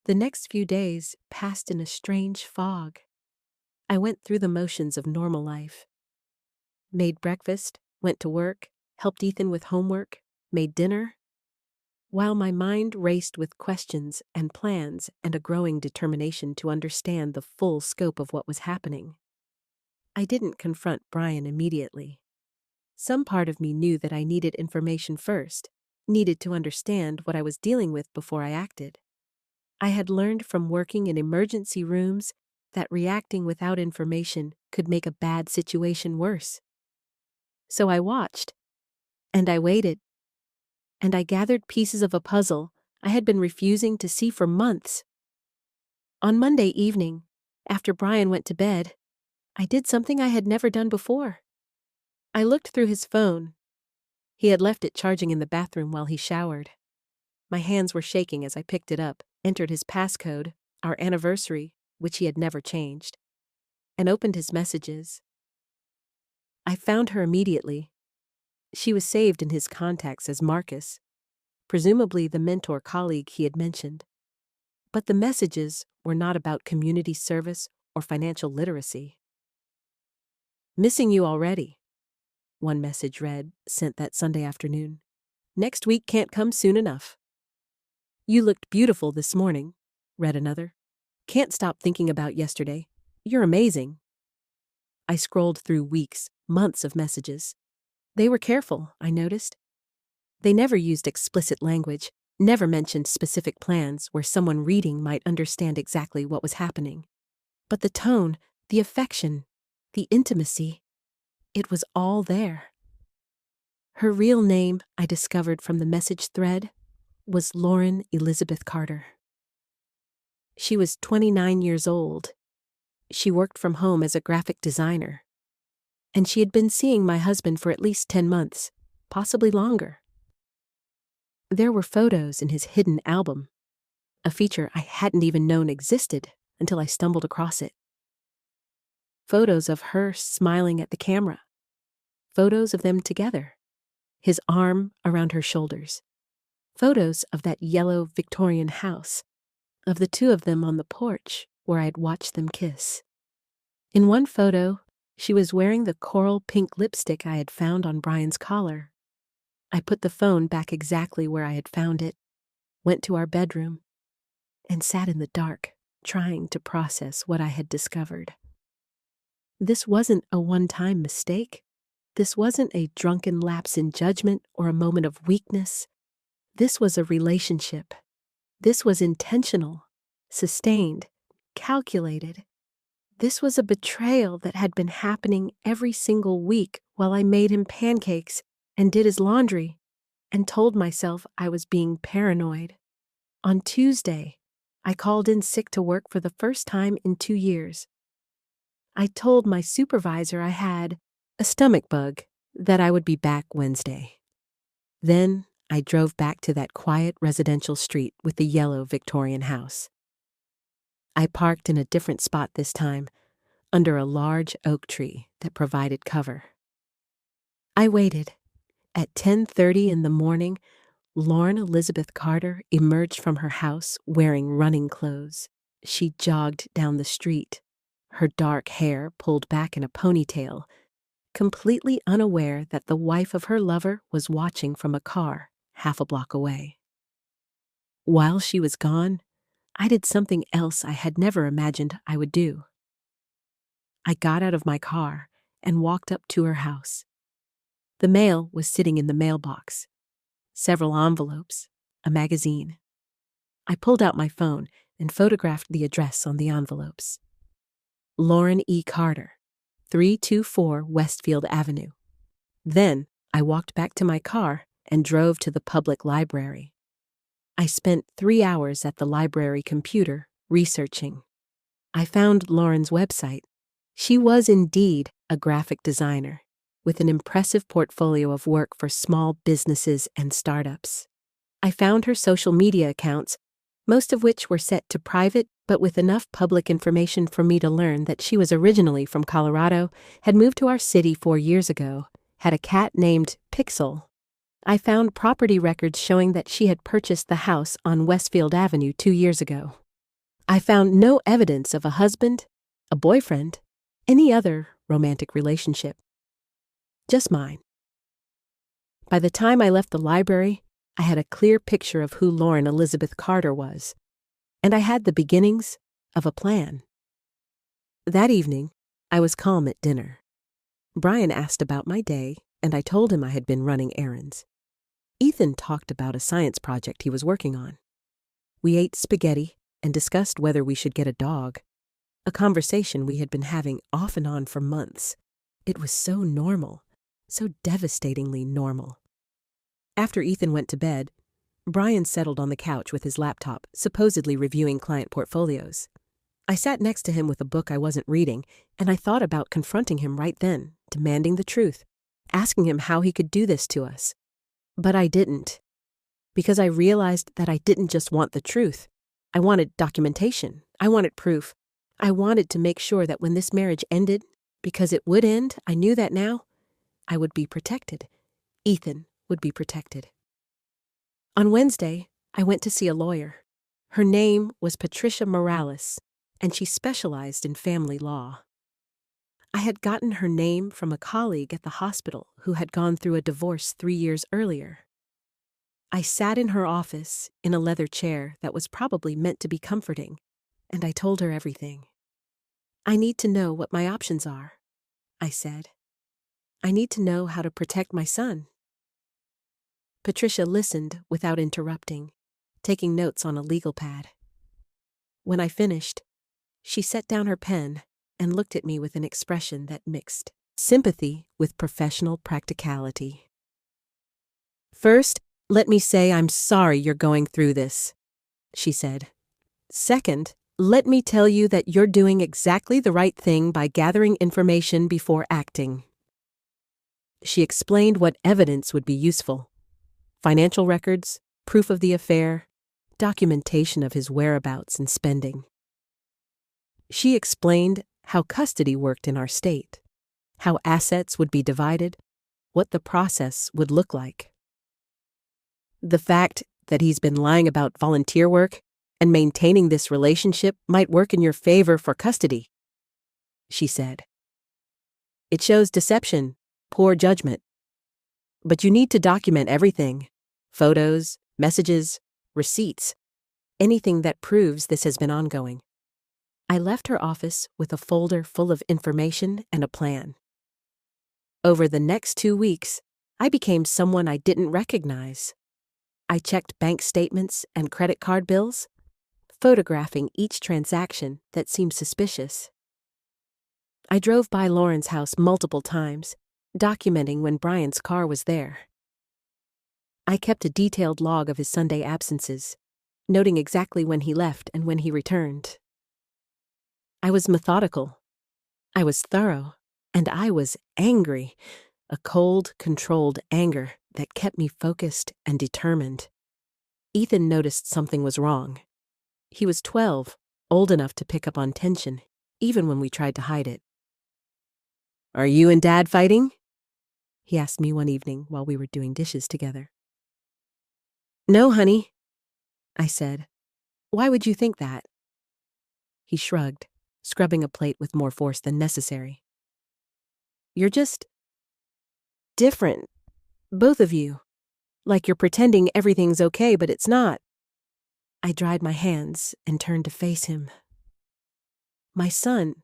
The next few days passed in a strange fog. I went through the motions of normal life. Made breakfast, went to work, helped Ethan with homework, made dinner, while my mind raced with questions and plans and a growing determination to understand the full scope of what was happening. I didn't confront Brian immediately. Some part of me knew that I needed information first, needed to understand what I was dealing with before I acted. I had learned from working in emergency rooms that reacting without information could make a bad situation worse. So I watched, and I waited, and I gathered pieces of a puzzle I had been refusing to see for months. On Monday evening, after Brian went to bed, I did something I had never done before. I looked through his phone. He had left it charging in the bathroom while he showered. My hands were shaking as I picked it up, entered his passcode, our anniversary, which he had never changed, and opened his messages. I found her immediately. She was saved in his contacts as Marcus, presumably the mentor colleague he had mentioned. But the messages were not about community service or financial literacy. Missing you already, one message read, sent that Sunday afternoon. Next week can't come soon enough. You looked beautiful this morning, read another. Can't stop thinking about yesterday. You're amazing. I scrolled through weeks, months of messages. They were careful, I noticed. They never used explicit language, never mentioned specific plans where someone reading might understand exactly what was happening. But the tone, the affection, the intimacy, it was all there. Her real name, I discovered from the message thread, was Lauren Elizabeth Carter. She was 29 years old. She worked from home as a graphic designer. And she had been seeing my husband for at least 10 months, possibly longer. There were photos in his hidden album, a feature I hadn't even known existed until I stumbled across it. Photos of her smiling at the camera. Photos of them together, his arm around her shoulders. Photos of that yellow Victorian house, of the two of them on the porch where I had watched them kiss. In one photo, she was wearing the coral pink lipstick I had found on Brian's collar. I put the phone back exactly where I had found it, went to our bedroom, and sat in the dark, trying to process what I had discovered. This wasn't a one-time mistake. This wasn't a drunken lapse in judgment or a moment of weakness. This was a relationship. This was intentional, sustained, calculated. This was a betrayal that had been happening every single week while I made him pancakes and did his laundry and told myself I was being paranoid. On Tuesday, I called in sick to work for the first time in 2 years. I told my supervisor I had a stomach bug, that I would be back Wednesday. Then I drove back to that quiet residential street with the yellow Victorian house. I parked in a different spot this time, under a large oak tree that provided cover. I waited. At 10:30 in the morning, Lauren Elizabeth Carter emerged from her house wearing running clothes. She jogged down the street, her dark hair pulled back in a ponytail, completely unaware that the wife of her lover was watching from a car half a block away. While she was gone, I did something else I had never imagined I would do. I got out of my car and walked up to her house. The mail was sitting in the mailbox. Several envelopes, a magazine. I pulled out my phone and photographed the address on the envelopes. Lauren E. Carter, 324 Westfield Avenue. Then I walked back to my car and drove to the public library. I spent 3 hours at the library computer researching. I found Lauren's website. She was indeed a graphic designer with an impressive portfolio of work for small businesses and startups. I found her social media accounts, most of which were set to private, but with enough public information for me to learn that she was originally from Colorado, had moved to our city 4 years ago, had a cat named Pixel. I found property records showing that she had purchased the house on Westfield Avenue 2 years ago. I found no evidence of a husband, a boyfriend, any other romantic relationship. Just mine. By the time I left the library, I had a clear picture of who Lauren Elizabeth Carter was, and I had the beginnings of a plan. That evening, I was calm at dinner. Brian asked about my day, and I told him I had been running errands. Ethan talked about a science project he was working on. We ate spaghetti and discussed whether we should get a dog, a conversation we had been having off and on for months. It was so normal, so devastatingly normal. After Ethan went to bed, Brian settled on the couch with his laptop, supposedly reviewing client portfolios. I sat next to him with a book I wasn't reading, and I thought about confronting him right then, demanding the truth, asking him how he could do this to us. But I didn't, because I realized that I didn't just want the truth. I wanted documentation. I wanted proof. I wanted to make sure that when this marriage ended, because it would end, I knew that now, I would be protected. Ethan would be protected. On Wednesday, I went to see a lawyer. Her name was Patricia Morales, and she specialized in family law. I had gotten her name from a colleague at the hospital who had gone through a divorce 3 years earlier. I sat in her office in a leather chair that was probably meant to be comforting, and I told her everything. I need to know what my options are, I said. I need to know how to protect my son. Patricia listened without interrupting, taking notes on a legal pad. When I finished, she set down her pen and looked at me with an expression that mixed sympathy with professional practicality. "First, let me say I'm sorry you're going through this," she said. "Second, let me tell you that you're doing exactly the right thing by gathering information before acting." She explained what evidence would be useful: financial records, proof of the affair, documentation of his whereabouts and spending. She explained how custody worked in our state, how assets would be divided, what the process would look like. The fact that he's been lying about volunteer work and maintaining this relationship might work in your favor for custody, she said. It shows deception, poor judgment. But you need to document everything: photos, messages, receipts, anything that proves this has been ongoing. I left her office with a folder full of information and a plan. Over the next 2 weeks, I became someone I didn't recognize. I checked bank statements and credit card bills, photographing each transaction that seemed suspicious. I drove by Lauren's house multiple times, documenting when Brian's car was there. I kept a detailed log of his Sunday absences, noting exactly when he left and when he returned. I was methodical. I was thorough, and I was angry, a cold, controlled anger that kept me focused and determined. Ethan noticed something was wrong. He was 12, old enough to pick up on tension, even when we tried to hide it. "Are you and Dad fighting?" he asked me one evening while we were doing dishes together. "No, honey," I said. "Why would you think that?" He shrugged, scrubbing a plate with more force than necessary. "You're just different, both of you. Like you're pretending everything's okay, but it's not." I dried my hands and turned to face him. My son,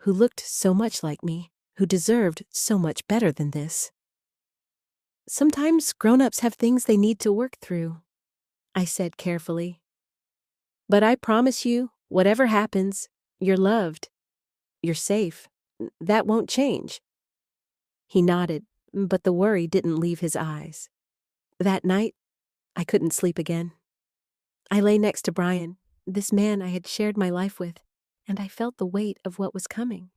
who looked so much like me, who deserved so much better than this. "Sometimes grown-ups have things they need to work through," I said carefully. "But I promise you, whatever happens, you're loved. You're safe. That won't change." He nodded, but the worry didn't leave his eyes. That night, I couldn't sleep again. I lay next to Brian, this man I had shared my life with, and I felt the weight of what was coming.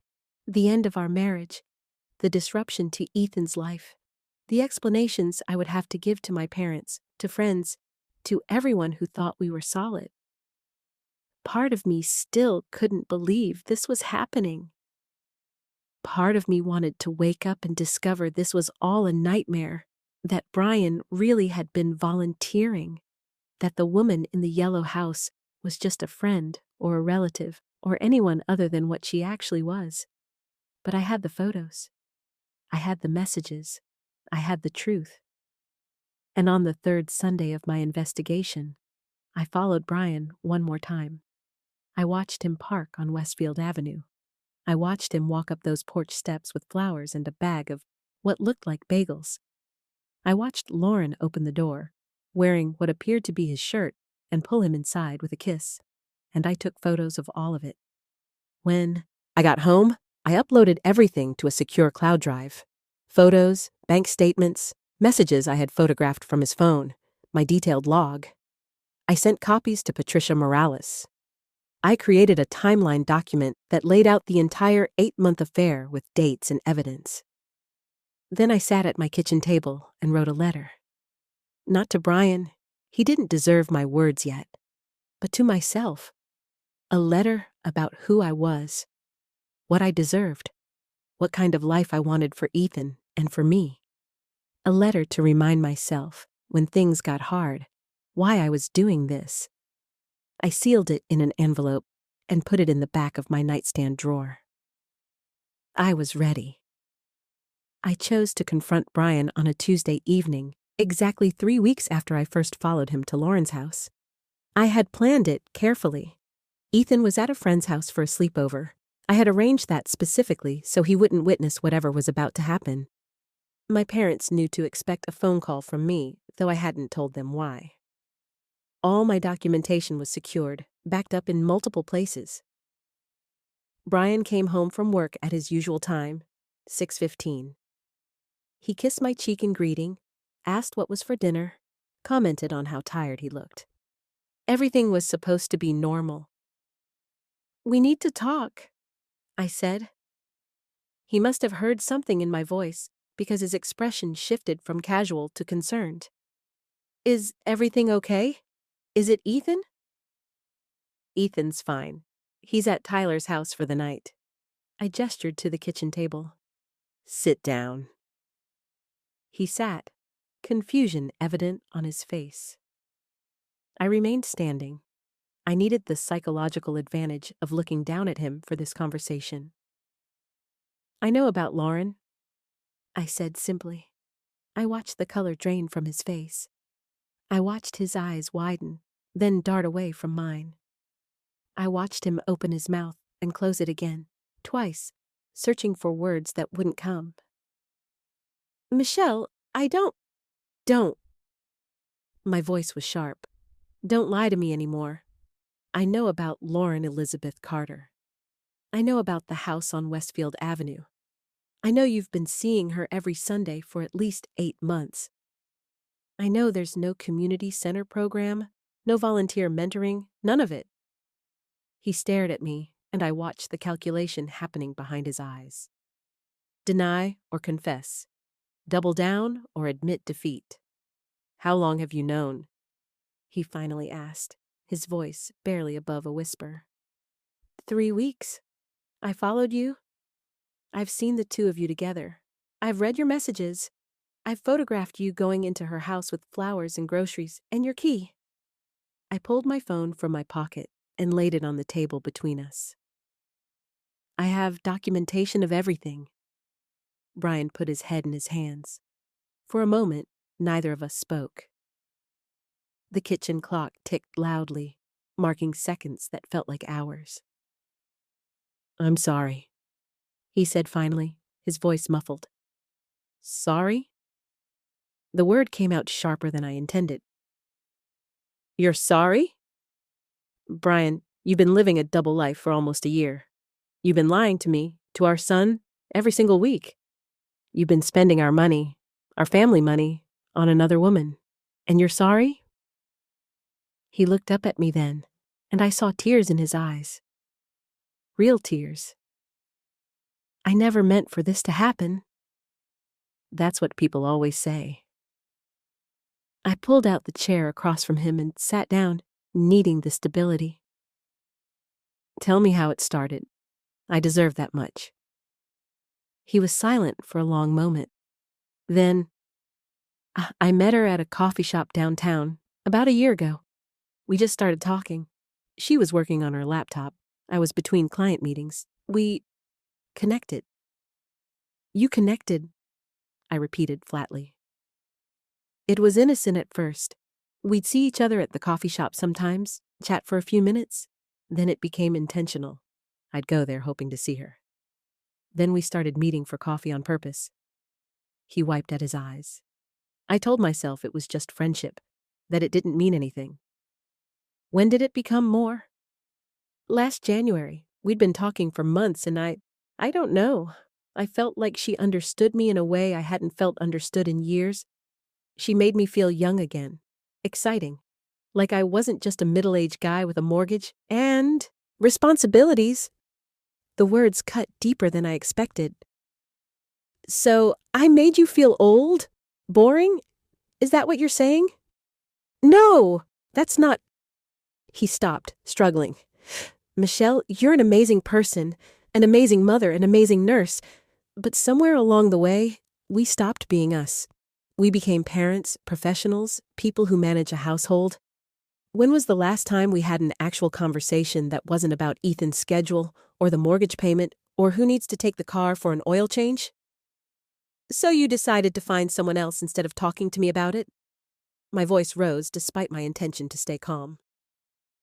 The end of our marriage, the disruption to Ethan's life, the explanations I would have to give to my parents, to friends, to everyone who thought we were solid. Part of me still couldn't believe this was happening. Part of me wanted to wake up and discover this was all a nightmare, that Brian really had been volunteering, that the woman in the yellow house was just a friend or a relative or anyone other than what she actually was. But I had the photos. I had the messages. I had the truth. And on the third Sunday of my investigation, I followed Brian one more time. I watched him park on Westfield Avenue. I watched him walk up those porch steps with flowers and a bag of what looked like bagels. I watched Lauren open the door, wearing what appeared to be his shirt, and pull him inside with a kiss. And I took photos of all of it. When I got home, I uploaded everything to a secure cloud drive. Photos, bank statements, messages I had photographed from his phone, my detailed log. I sent copies to Patricia Morales. I created a timeline document that laid out the entire 8-month affair with dates and evidence. Then I sat at my kitchen table and wrote a letter. Not to Brian, he didn't deserve my words yet, but to myself. A letter about who I was, what I deserved, what kind of life I wanted for Ethan and for me. A letter to remind myself, when things got hard, why I was doing this. I sealed it in an envelope and put it in the back of my nightstand drawer. I was ready. I chose to confront Brian on a Tuesday evening, exactly 3 weeks after I first followed him to Lauren's house. I had planned it carefully. Ethan was at a friend's house for a sleepover. I had arranged that specifically so he wouldn't witness whatever was about to happen. My parents knew to expect a phone call from me, though I hadn't told them why. All my documentation was secured, backed up in multiple places. Brian came home from work at his usual time, 6:15. He kissed my cheek in greeting, asked what was for dinner, commented on how tired he looked. Everything was supposed to be normal. "We need to talk," I said. He must have heard something in my voice, because his expression shifted from casual to concerned. "Is everything okay? Is it Ethan?" "Ethan's fine. He's at Tyler's house for the night." I gestured to the kitchen table. "Sit down." He sat, confusion evident on his face. I remained standing. I needed the psychological advantage of looking down at him for this conversation. "I know about Lauren," I said simply. I watched the color drain from his face. I watched his eyes widen, then dart away from mine. I watched him open his mouth and close it again, twice, searching for words that wouldn't come. "Michelle, I don't." My voice was sharp. "Don't lie to me anymore. I know about Lauren Elizabeth Carter. I know about the house on Westfield Avenue. I know you've been seeing her every Sunday for at least 8 months. I know there's no community center program, no volunteer mentoring, none of it." He stared at me, and I watched the calculation happening behind his eyes. Deny or confess? Double down or admit defeat? "How long have you known?" he finally asked, his voice barely above a whisper. 3 weeks. I followed you. I've seen the two of you together. I've read your messages. I've photographed you going into her house with flowers and groceries and your key. I pulled my phone from my pocket and laid it on the table between us. "I have documentation of everything." Brian put his head in his hands. For a moment, neither of us spoke. The kitchen clock ticked loudly, marking seconds that felt like hours. "I'm sorry," he said finally, his voice muffled. "Sorry?" The word came out sharper than I intended. "You're sorry?" "Brian, you've been living a double life for almost a year. You've been lying to me, to our son, every single week. You've been spending our money, our family money, on another woman. And you're sorry?" He looked up at me then, and I saw tears in his eyes. Real tears. "I never meant for this to happen." That's what people always say. I pulled out the chair across from him and sat down, needing the stability. "Tell me how it started. I deserve that much." He was silent for a long moment. Then, "I met her at a coffee shop downtown about a year ago. We just started talking. She was working on her laptop. I was between client meetings. We connected." "You connected," I repeated flatly. "It was innocent at first. We'd see each other at the coffee shop sometimes, chat for a few minutes. Then it became intentional. I'd go there hoping to see her. Then we started meeting for coffee on purpose." He wiped at his eyes. I told myself it was just friendship, that it didn't mean anything. "When did it become more?" "Last January. We'd been talking for months and I don't know. I felt like she understood me in a way I hadn't felt understood in years. She made me feel young again. Exciting. Like I wasn't just a middle-aged guy with a mortgage and responsibilities." The words cut deeper than I expected. "So I made you feel old? Boring? Is that what you're saying?" "No, that's not—" He stopped, struggling. "Michelle, you're an amazing person, an amazing mother, an amazing nurse. But somewhere along the way, we stopped being us. We became parents, professionals, people who manage a household. When was the last time we had an actual conversation that wasn't about Ethan's schedule, or the mortgage payment, or who needs to take the car for an oil change?" "So you decided to find someone else instead of talking to me about it?" My voice rose despite my intention to stay calm.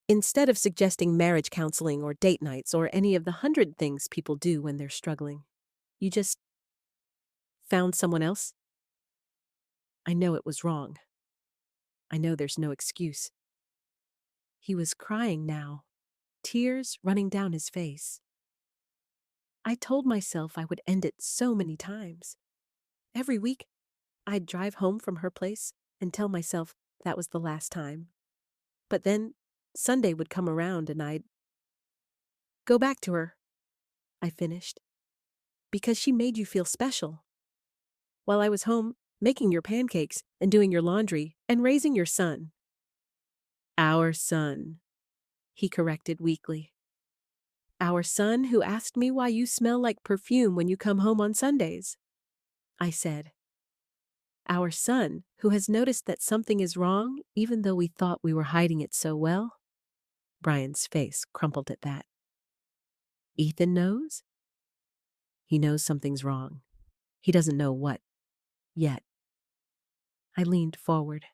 "Instead of suggesting marriage counseling or date nights or any of the 100 things people do when they're struggling, you just found someone else?" I know it was wrong. I know there's no excuse. He was crying now, tears running down his face. I told myself I would end it so many times. Every week, I'd drive home from her place and tell myself that was the last time. But then Sunday would come around and I'd go back to her, I finished, because she made you feel special. While I was home, making your pancakes and doing your laundry and raising your son. "Our son," he corrected weakly. "Our son who asked me why you smell like perfume when you come home on Sundays," I said. "Our son who has noticed that something is wrong even though we thought we were hiding it so well." Brian's face crumpled at that. "Ethan knows?" "He knows something's wrong. He doesn't know what. Yet." I leaned forward.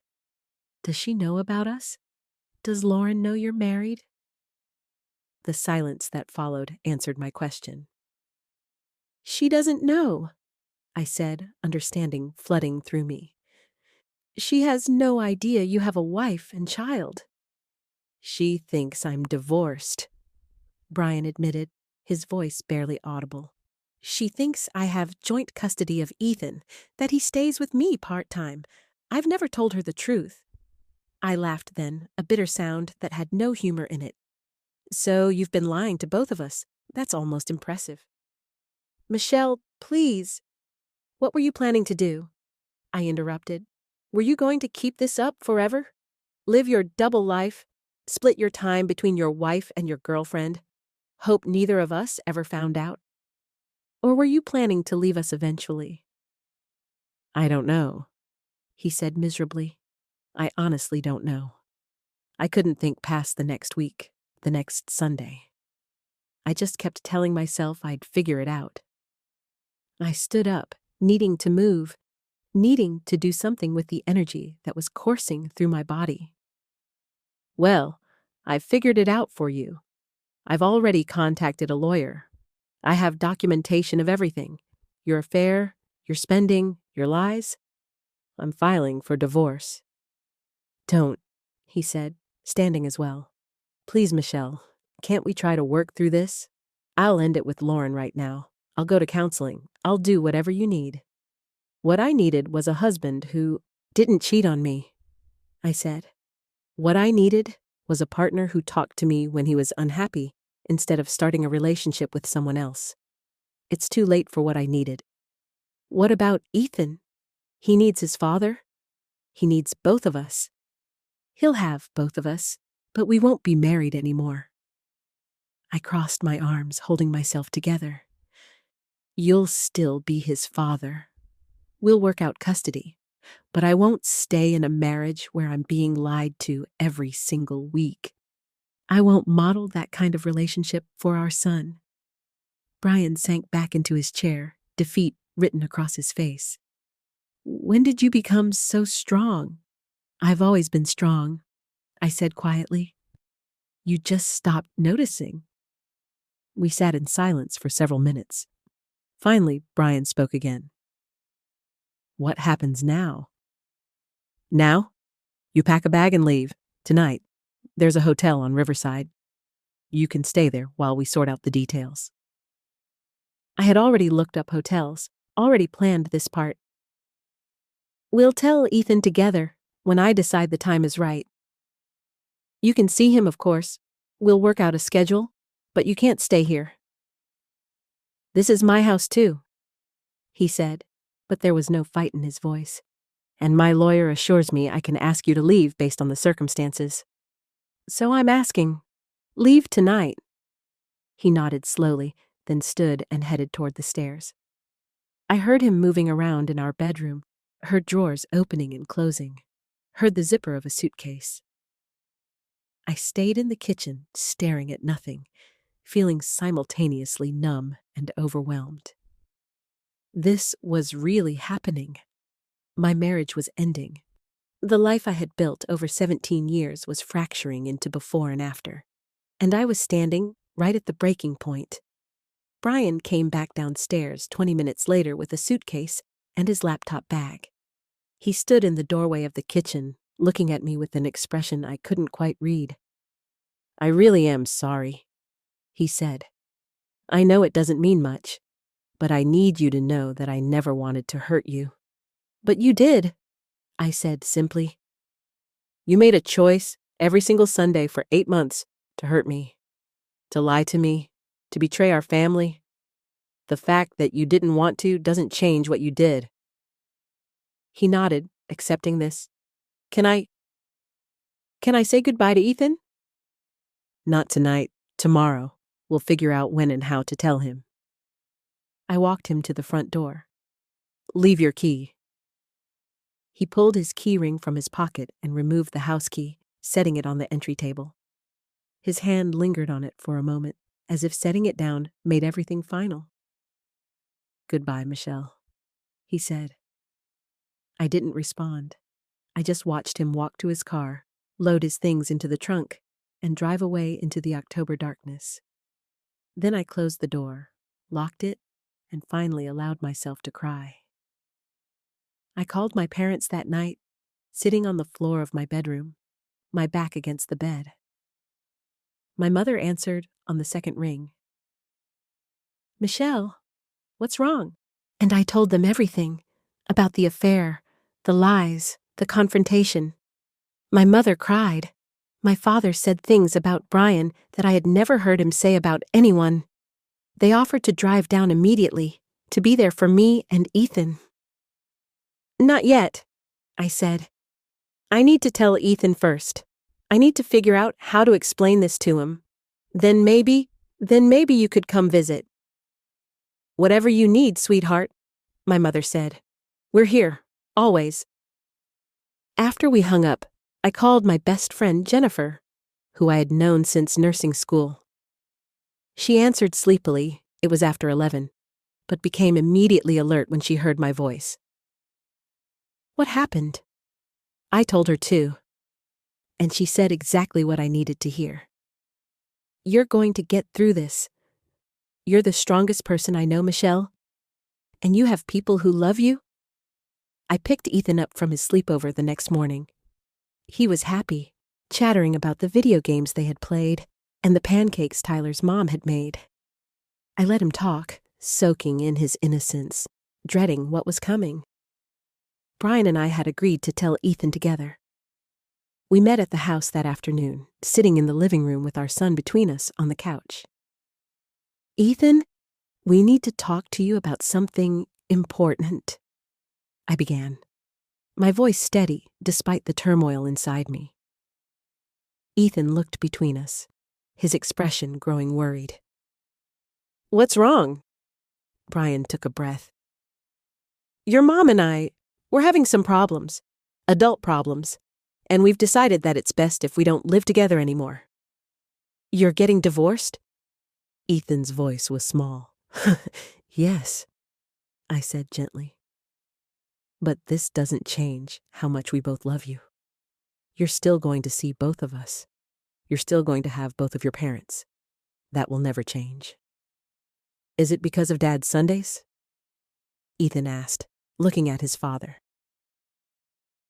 "Does she know about us? Does Lauren know you're married?" The silence that followed answered my question. "She doesn't know," I said, understanding flooding through me. "She has no idea you have a wife and child." "She thinks I'm divorced," Brian admitted, his voice barely audible. "She thinks I have joint custody of Ethan, that he stays with me part-time. I've never told her the truth." I laughed then, a bitter sound that had no humor in it. "So you've been lying to both of us. That's almost impressive." "Michelle, please." "What were you planning to do?" I interrupted. "Were you going to keep this up forever? Live your double life? Split your time between your wife and your girlfriend? Hope neither of us ever found out? Or were you planning to leave us eventually?" "I don't know," he said miserably. "I honestly don't know. I couldn't think past the next week, the next Sunday. I just kept telling myself I'd figure it out." I stood up, needing to move, needing to do something with the energy that was coursing through my body. "Well, I've figured it out for you. I've already contacted a lawyer. I have documentation of everything. Your affair, your spending, your lies. I'm filing for divorce." "Don't," he said, standing as well. "Please, Michelle, can't we try to work through this?" I'll end it with Lauren right now. I'll go to counseling. I'll do whatever you need. What I needed was a husband who didn't cheat on me, I said. What I needed was a partner who talked to me when he was unhappy instead of starting a relationship with someone else. It's too late for what I needed. What about Ethan? He needs his father. He needs both of us. He'll have both of us, but we won't be married anymore. I crossed my arms, holding myself together. You'll still be his father. We'll work out custody, but I won't stay in a marriage where I'm being lied to every single week. I won't model that kind of relationship for our son. Brian sank back into his chair, defeat written across his face. When did you become so strong? I've always been strong, I said quietly. You just stopped noticing. We sat in silence for several minutes. Finally, Brian spoke again. What happens now? Now? You pack a bag and leave. Tonight. There's a hotel on Riverside. You can stay there while we sort out the details. I had already looked up hotels, already planned this part. We'll tell Ethan together when I decide the time is right. You can see him, of course. We'll work out a schedule, but you can't stay here. This is my house too, he said, but there was no fight in his voice. And my lawyer assures me I can ask you to leave based on the circumstances. So I'm asking, leave tonight. He nodded slowly, then stood and headed toward the stairs. I heard him moving around in our bedroom, heard drawers opening and closing, heard the zipper of a suitcase. I stayed in the kitchen, staring at nothing, feeling simultaneously numb and overwhelmed. This was really happening. My marriage was ending. The life I had built over 17 years was fracturing into before and after, and I was standing right at the breaking point. Brian came back downstairs 20 minutes later with a suitcase and his laptop bag. He stood in the doorway of the kitchen, looking at me with an expression I couldn't quite read. I really am sorry, he said. I know it doesn't mean much, but I need you to know that I never wanted to hurt you. But you did, I said simply. You made a choice every single Sunday for 8 months to hurt me, to lie to me, to betray our family. The fact that you didn't want to doesn't change what you did. He nodded, accepting this. Can I say goodbye to Ethan? Not tonight. Tomorrow. We'll figure out when and how to tell him. I walked him to the front door. Leave your key. He pulled his key ring from his pocket and removed the house key, setting it on the entry table. His hand lingered on it for a moment, as if setting it down made everything final. Goodbye, Michelle, he said. I didn't respond. I just watched him walk to his car, load his things into the trunk, and drive away into the October darkness. Then I closed the door, locked it, and finally allowed myself to cry. I called my parents that night, sitting on the floor of my bedroom, my back against the bed. My mother answered on the second ring. Michelle, what's wrong? And I told them everything, about the affair, the lies, the confrontation. My mother cried. My father said things about Brian that I had never heard him say about anyone. They offered to drive down immediately, to be there for me and Ethan. Not yet, I said. I need to tell Ethan first. I need to figure out how to explain this to him. Then maybe you could come visit. Whatever you need, sweetheart, my mother said. We're here, always. After we hung up, I called my best friend Jennifer, who I had known since nursing school. She answered sleepily, it was after 11, but became immediately alert when she heard my voice. What happened? I told her too, and she said exactly what I needed to hear. You're going to get through this. You're the strongest person I know, Michelle, and you have people who love you. I picked Ethan up from his sleepover the next morning. He was happy, chattering about the video games they had played and the pancakes Tyler's mom had made. I let him talk, soaking in his innocence, dreading what was coming. Brian and I had agreed to tell Ethan together. We met at the house that afternoon, sitting in the living room with our son between us on the couch. "Ethan, we need to talk to you about something important," I began, my voice steady despite the turmoil inside me. Ethan looked between us, his expression growing worried. "What's wrong?" Brian took a breath. "Your mom and we're having some problems, adult problems, and we've decided that it's best if we don't live together anymore." "You're getting divorced?" Ethan's voice was small. "Yes," I said gently. "But this doesn't change how much we both love you. You're still going to see both of us. You're still going to have both of your parents. That will never change." "Is it because of Dad's Sundays?" Ethan asked, looking at his father.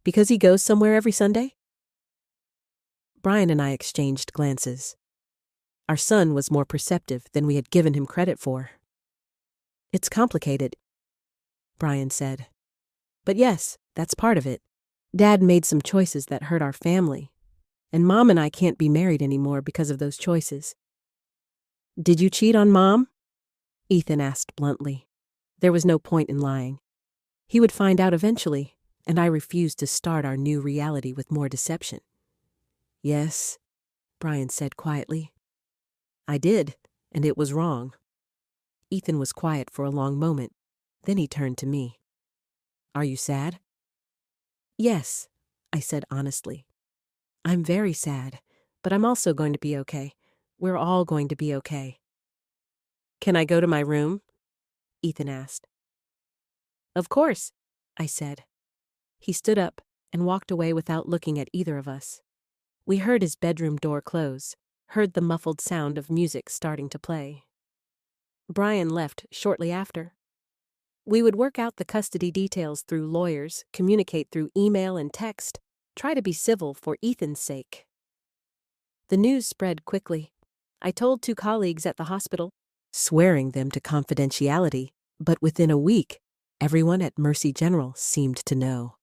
"Because he goes somewhere every Sunday?" Brian and I exchanged glances. Our son was more perceptive than we had given him credit for. "It's complicated," Brian said. "But yes, that's part of it. Dad made some choices that hurt our family, and Mom and I can't be married anymore because of those choices." "Did you cheat on Mom?" Ethan asked bluntly. There was no point in lying. He would find out eventually, and I refused to start our new reality with more deception. "Yes," Brian said quietly. "I did, and it was wrong." Ethan was quiet for a long moment. Then he turned to me. "Are you sad?" "Yes," I said honestly. "I'm very sad, but I'm also going to be okay. We're all going to be okay." "Can I go to my room?" Ethan asked. "Of course," I said. He stood up and walked away without looking at either of us. We heard his bedroom door close, heard the muffled sound of music starting to play. Brian left shortly after. We would work out the custody details through lawyers, communicate through email and text, try to be civil for Ethan's sake. The news spread quickly. I told 2 colleagues at the hospital, swearing them to confidentiality, but within a week, everyone at Mercy General seemed to know.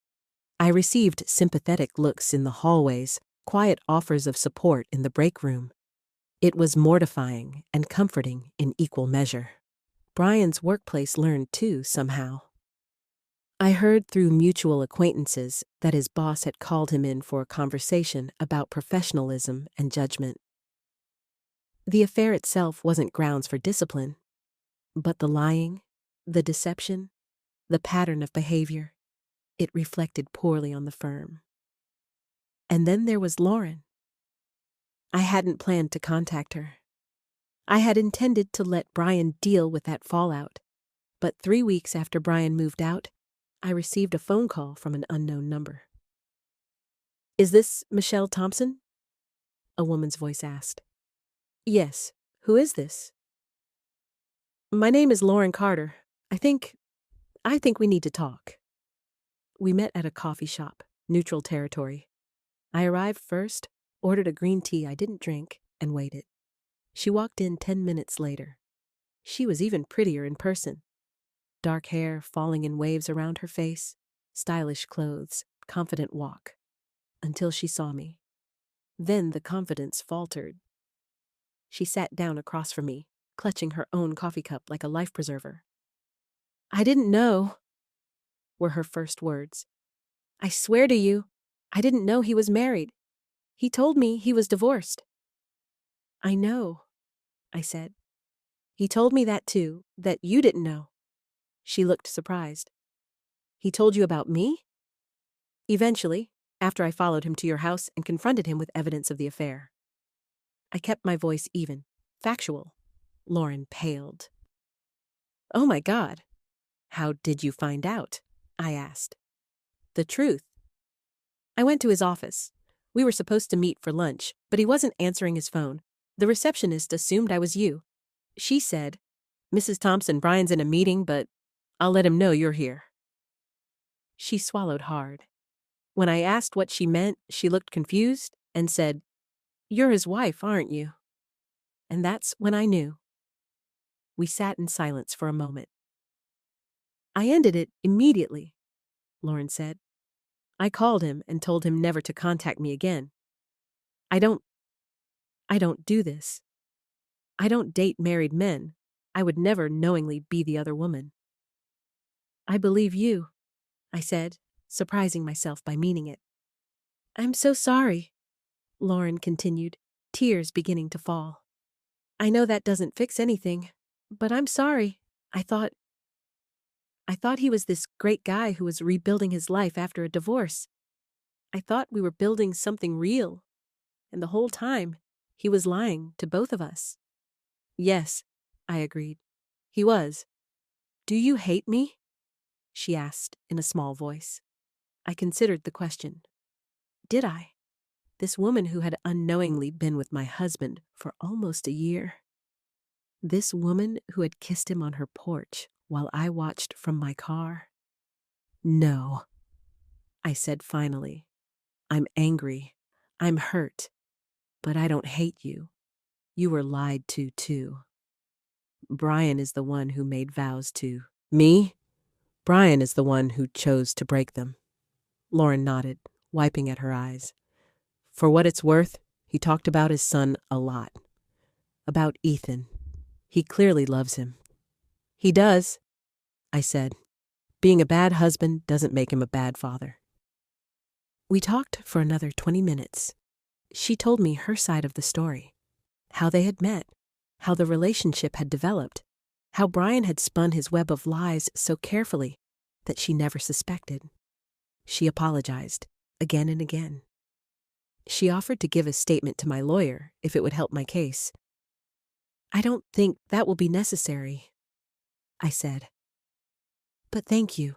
I received sympathetic looks in the hallways, quiet offers of support in the break room. It was mortifying and comforting in equal measure. Brian's workplace learned too, somehow. I heard through mutual acquaintances that his boss had called him in for a conversation about professionalism and judgment. The affair itself wasn't grounds for discipline, but the lying, the deception, the pattern of behavior, it reflected poorly on the firm. And then there was Lauren. I hadn't planned to contact her. I had intended to let Brian deal with that fallout, but 3 weeks after Brian moved out, I received a phone call from an unknown number. "Is this Michelle Thompson?" a woman's voice asked. "Yes. Who is this?" "My name is Lauren Carter. I think we need to talk." We met at a coffee shop, neutral territory. I arrived first, ordered a green tea I didn't drink, and waited. She walked in 10 minutes later. She was even prettier in person. Dark hair falling in waves around her face, stylish clothes, confident walk. Until she saw me. Then the confidence faltered. She sat down across from me, clutching her own coffee cup like a life preserver. "I didn't know," were her first words. "I swear to you, I didn't know he was married. He told me he was divorced." "I know," I said. "He told me that too, that you didn't know." She looked surprised. "He told you about me?" "Eventually, after I followed him to your house and confronted him with evidence of the affair." I kept my voice even, factual. Lauren paled. "Oh my God. How did you find out?" I asked. "The truth. I went to his office. We were supposed to meet for lunch, but he wasn't answering his phone. The receptionist assumed I was you. She said, 'Mrs. Thompson, Brian's in a meeting, but I'll let him know you're here.'" She swallowed hard. When I asked what she meant, she looked confused and said, "You're his wife, aren't you?" And that's when I knew. We sat in silence for a moment. "I ended it immediately," Lauren said. "I called him and told him never to contact me again. I don't do this. I don't date married men. I would never knowingly be the other woman." "I believe you," I said, surprising myself by meaning it. "I'm so sorry," Lauren continued, tears beginning to fall. "I know that doesn't fix anything, but I'm sorry. I thought he was this great guy who was rebuilding his life after a divorce. I thought we were building something real, and the whole time, he was lying to both of us." "Yes," I agreed. "He was." "Do you hate me?" she asked in a small voice. I considered the question. Did I? This woman who had unknowingly been with my husband for almost a year. This woman who had kissed him on her porch while I watched from my car. "No," I said finally. "I'm angry. I'm hurt. But I don't hate you. You were lied to, too. Brian is the one who made vows to me. Brian is the one who chose to break them." Lauren nodded, wiping at her eyes. "For what it's worth, he talked about his son a lot. About Ethan. He clearly loves him." "He does," I said. "Being a bad husband doesn't make him a bad father." We talked for another 20 minutes. She told me her side of the story. How they had met. How the relationship had developed. How Brian had spun his web of lies so carefully that she never suspected. She apologized, again and again. She offered to give a statement to my lawyer if it would help my case. "I don't think that will be necessary," I said. "But thank you."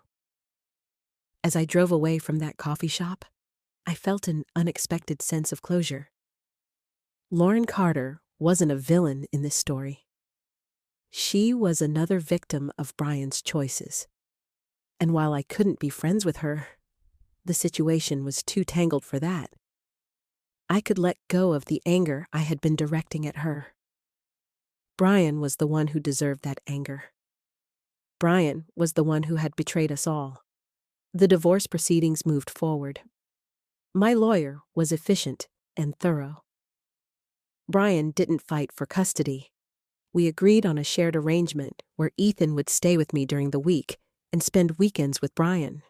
As I drove away from that coffee shop, I felt an unexpected sense of closure. Lauren Carter wasn't a villain in this story. She was another victim of Brian's choices. And while I couldn't be friends with her, the situation was too tangled for that. I could let go of the anger I had been directing at her. Brian was the one who deserved that anger. Brian was the one who had betrayed us all. The divorce proceedings moved forward. My lawyer was efficient and thorough. Brian didn't fight for custody. We agreed on a shared arrangement where Ethan would stay with me during the week and spend weekends with Brian.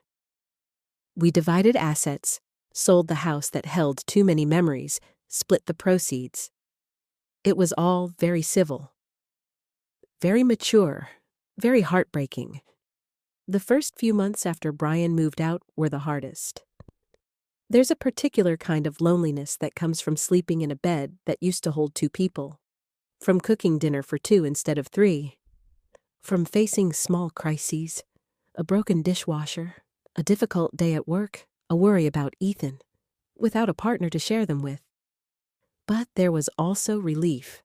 We divided assets, sold the house that held too many memories, split the proceeds. It was all very civil. Very mature, very heartbreaking. The first few months after Brian moved out were the hardest. There's a particular kind of loneliness that comes from sleeping in a bed that used to hold two people, from cooking dinner for 2 instead of 3, from facing small crises, a broken dishwasher, a difficult day at work, a worry about Ethan, without a partner to share them with. But there was also relief.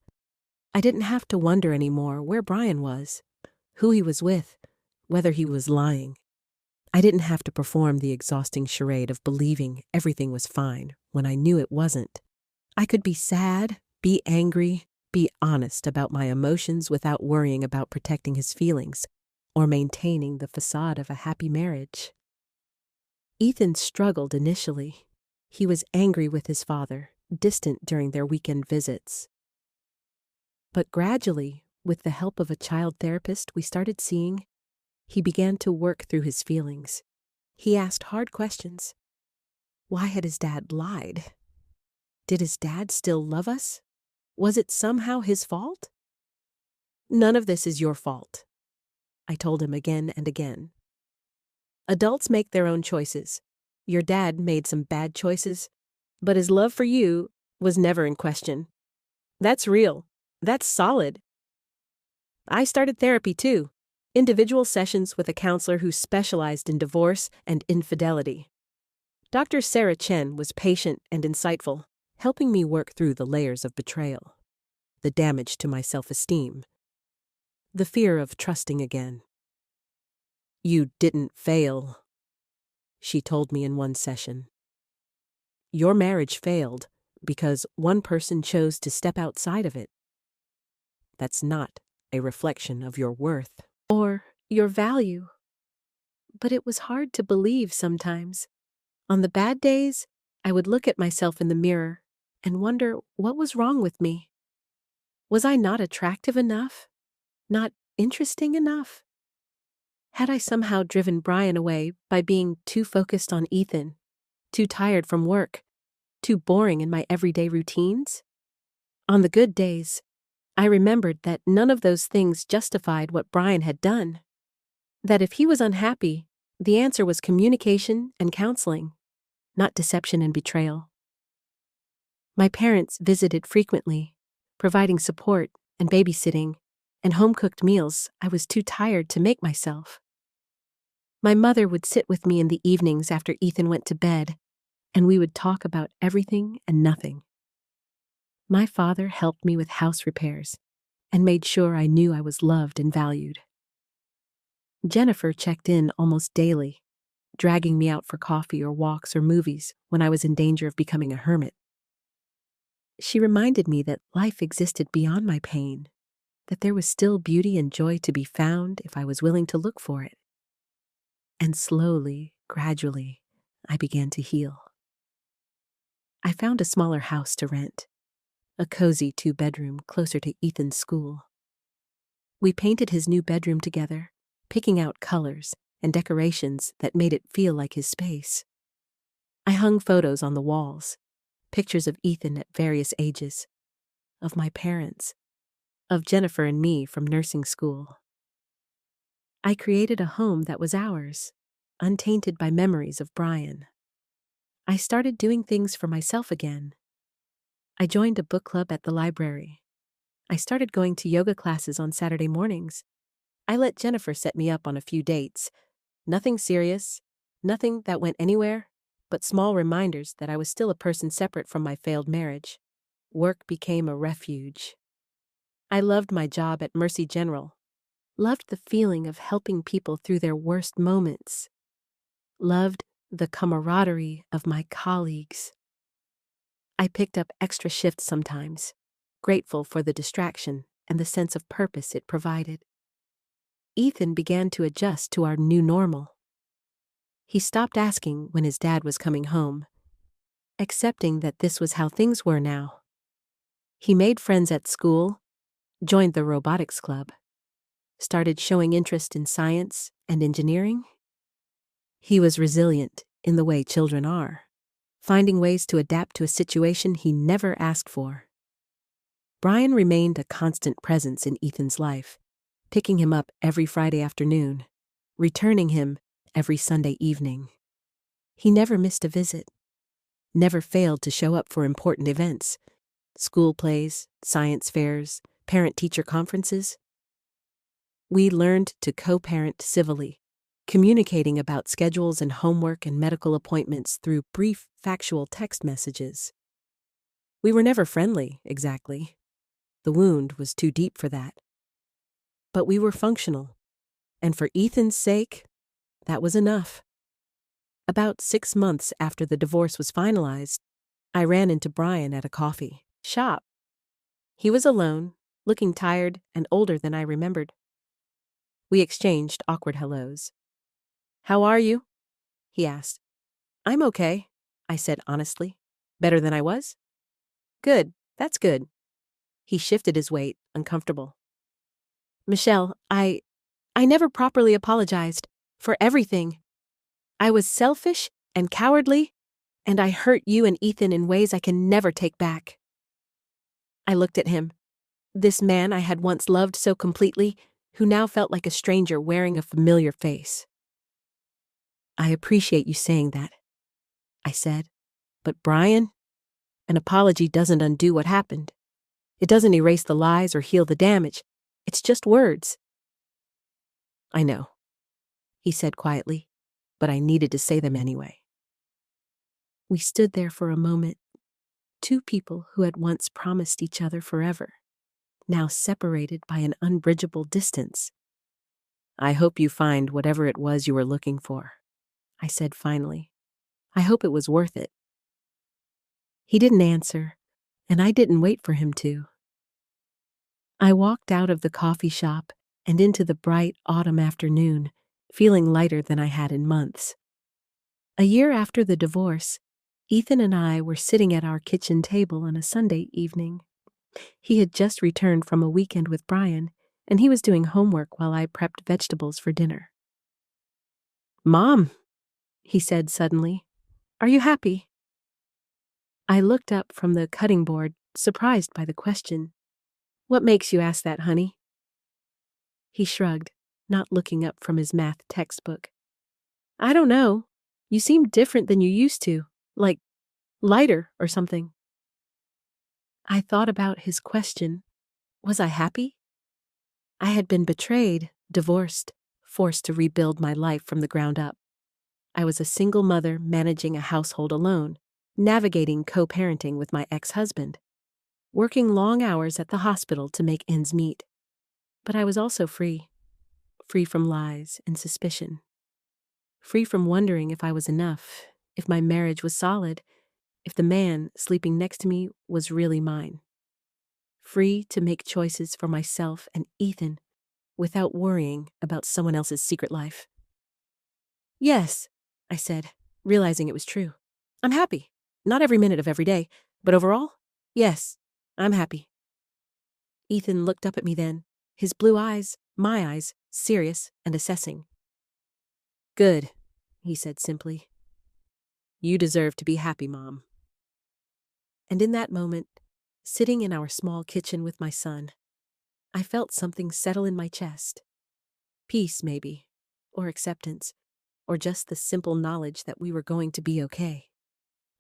I didn't have to wonder anymore where Brian was, who he was with, whether he was lying. I didn't have to perform the exhausting charade of believing everything was fine when I knew it wasn't. I could be sad, be angry, be honest about my emotions without worrying about protecting his feelings or maintaining the facade of a happy marriage. Ethan struggled initially. He was angry with his father, distant during their weekend visits. But gradually, with the help of a child therapist we started seeing, he began to work through his feelings. He asked hard questions. Why had his dad lied? Did his dad still love us? Was it somehow his fault? "None of this is your fault," I told him again and again. "Adults make their own choices. Your dad made some bad choices, but his love for you was never in question. That's real. That's solid." I started therapy too, individual sessions with a counselor who specialized in divorce and infidelity. Dr. Sarah Chen was patient and insightful, helping me work through the layers of betrayal, the damage to my self-esteem, the fear of trusting again. "You didn't fail," she told me in one session. "Your marriage failed because one person chose to step outside of it. That's not a reflection of your worth. Or your value. But it was hard to believe sometimes. On the bad days, I would look at myself in the mirror and wonder what was wrong with me. Was I not attractive enough? Not interesting enough? Had I somehow driven Brian away by being too focused on Ethan, too tired from work, too boring in my everyday routines? On the good days, I remembered that none of those things justified what Brian had done. That if he was unhappy, the answer was communication and counseling, not deception and betrayal. My parents visited frequently, providing support and babysitting, and home-cooked meals I was too tired to make myself. My mother would sit with me in the evenings after Ethan went to bed, and we would talk about everything and nothing. My father helped me with house repairs and made sure I knew I was loved and valued. Jennifer checked in almost daily, dragging me out for coffee or walks or movies when I was in danger of becoming a hermit. She reminded me that life existed beyond my pain, that there was still beauty and joy to be found if I was willing to look for it. And slowly, gradually, I began to heal. I found a smaller house to rent, a cozy 2-bedroom closer to Ethan's school. We painted his new bedroom together, picking out colors and decorations that made it feel like his space. I hung photos on the walls, pictures of Ethan at various ages, of my parents, of Jennifer and me from nursing school. I created a home that was ours, untainted by memories of Brian. I started doing things for myself again. I joined a book club at the library. I started going to yoga classes on Saturday mornings. I let Jennifer set me up on a few dates. Nothing serious, nothing that went anywhere, but small reminders that I was still a person separate from my failed marriage. Work became a refuge. I loved my job at Mercy General, loved the feeling of helping people through their worst moments, loved the camaraderie of my colleagues. I picked up extra shifts sometimes, grateful for the distraction and the sense of purpose it provided. Ethan began to adjust to our new normal. He stopped asking when his dad was coming home, accepting that this was how things were now. He made friends at school, joined the robotics club, started showing interest in science and engineering. He was resilient in the way children are, finding ways to adapt to a situation he never asked for. Brian remained a constant presence in Ethan's life, picking him up every Friday afternoon, returning him every Sunday evening. He never missed a visit, never failed to show up for important events, school plays, science fairs, parent-teacher conferences. We learned to co-parent civilly, communicating about schedules and homework and medical appointments through brief, factual text messages. We were never friendly, exactly. The wound was too deep for that. But we were functional, and for Ethan's sake, that was enough. About 6 months after the divorce was finalized, I ran into Brian at a coffee shop. He was alone, looking tired and older than I remembered. We exchanged awkward hellos. "How are you?" he asked. "I'm okay," I said honestly. "Better than I was?" "Good, that's good." He shifted his weight, uncomfortable. "Michelle, I never properly apologized for everything. I was selfish and cowardly, and I hurt you and Ethan in ways I can never take back." I looked at him, this man I had once loved so completely, who now felt like a stranger wearing a familiar face. "I appreciate you saying that," I said. "But Brian, an apology doesn't undo what happened. It doesn't erase the lies or heal the damage. It's just words." "I know," he said quietly, "but I needed to say them anyway." We stood there for a moment, two people who had once promised each other forever, now separated by an unbridgeable distance. "I hope you find whatever it was you were looking for," I said finally. "I hope it was worth it." He didn't answer, and I didn't wait for him to. I walked out of the coffee shop and into the bright autumn afternoon, feeling lighter than I had in months. A year after the divorce, Ethan and I were sitting at our kitchen table on a Sunday evening. He had just returned from a weekend with Brian, and he was doing homework while I prepped vegetables for dinner. "Mom," he said suddenly, "are you happy?" I looked up from the cutting board, surprised by the question. "What makes you ask that, honey?" He shrugged, not looking up from his math textbook. "I don't know. You seem different than you used to, like lighter or something." I thought about his question. Was I happy? I had been betrayed, divorced, forced to rebuild my life from the ground up. I was a single mother managing a household alone, navigating co-parenting with my ex-husband, working long hours at the hospital to make ends meet. But I was also free from lies and suspicion, free from wondering if I was enough, if my marriage was solid, if the man sleeping next to me was really mine. Free to make choices for myself and Ethan without worrying about someone else's secret life. "Yes," I said, realizing it was true. "I'm happy. Not every minute of every day, but overall, yes, I'm happy." Ethan looked up at me then, his blue eyes, my eyes, serious and assessing. "Good," he said simply. "You deserve to be happy, Mom." And in that moment, sitting in our small kitchen with my son, I felt something settle in my chest. Peace, maybe, or acceptance, or just the simple knowledge that we were going to be okay.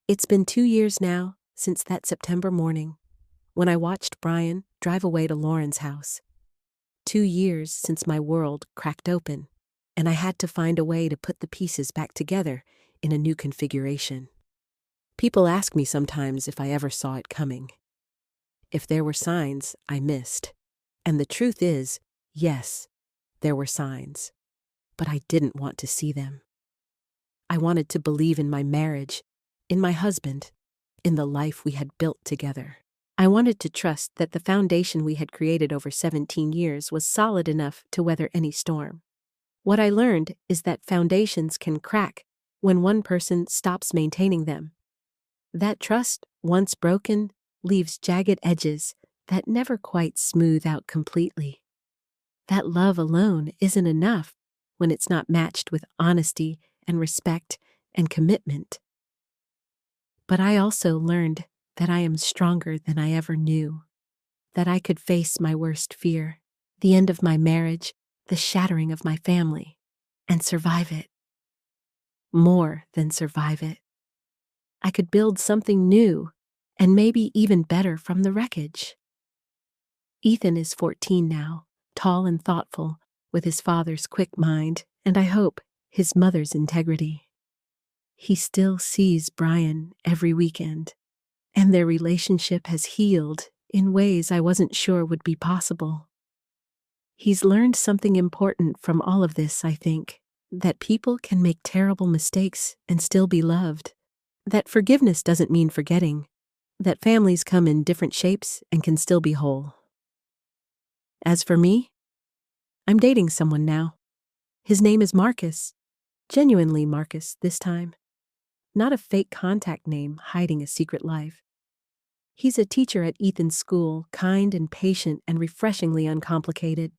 It's been 2 years now since that September morning when I watched Brian drive away to Lauren's house. 2 years since my world cracked open, and I had to find a way to put the pieces back together in a new configuration. People ask me sometimes if I ever saw it coming. If there were signs I missed. And the truth is, yes, there were signs. But I didn't want to see them. I wanted to believe in my marriage, in my husband, in the life we had built together. I wanted to trust that the foundation we had created over 17 years was solid enough to weather any storm. What I learned is that foundations can crack when one person stops maintaining them. That trust, once broken, leaves jagged edges that never quite smooth out completely. That love alone isn't enough when it's not matched with honesty and respect and commitment. But I also learned that I am stronger than I ever knew, that I could face my worst fear, the end of my marriage, the shattering of my family, and survive it. More than survive it. I could build something new, and maybe even better from the wreckage. Ethan is 14 now, tall and thoughtful, with his father's quick mind, and I hope his mother's integrity. He still sees Brian every weekend, and their relationship has healed in ways I wasn't sure would be possible. He's learned something important from all of this, I think, that people can make terrible mistakes and still be loved, that forgiveness doesn't mean forgetting, that families come in different shapes and can still be whole. As for me, I'm dating someone now. His name is Marcus, genuinely Marcus this time. Not a fake contact name hiding a secret life. He's a teacher at Ethan's school, kind and patient and refreshingly uncomplicated.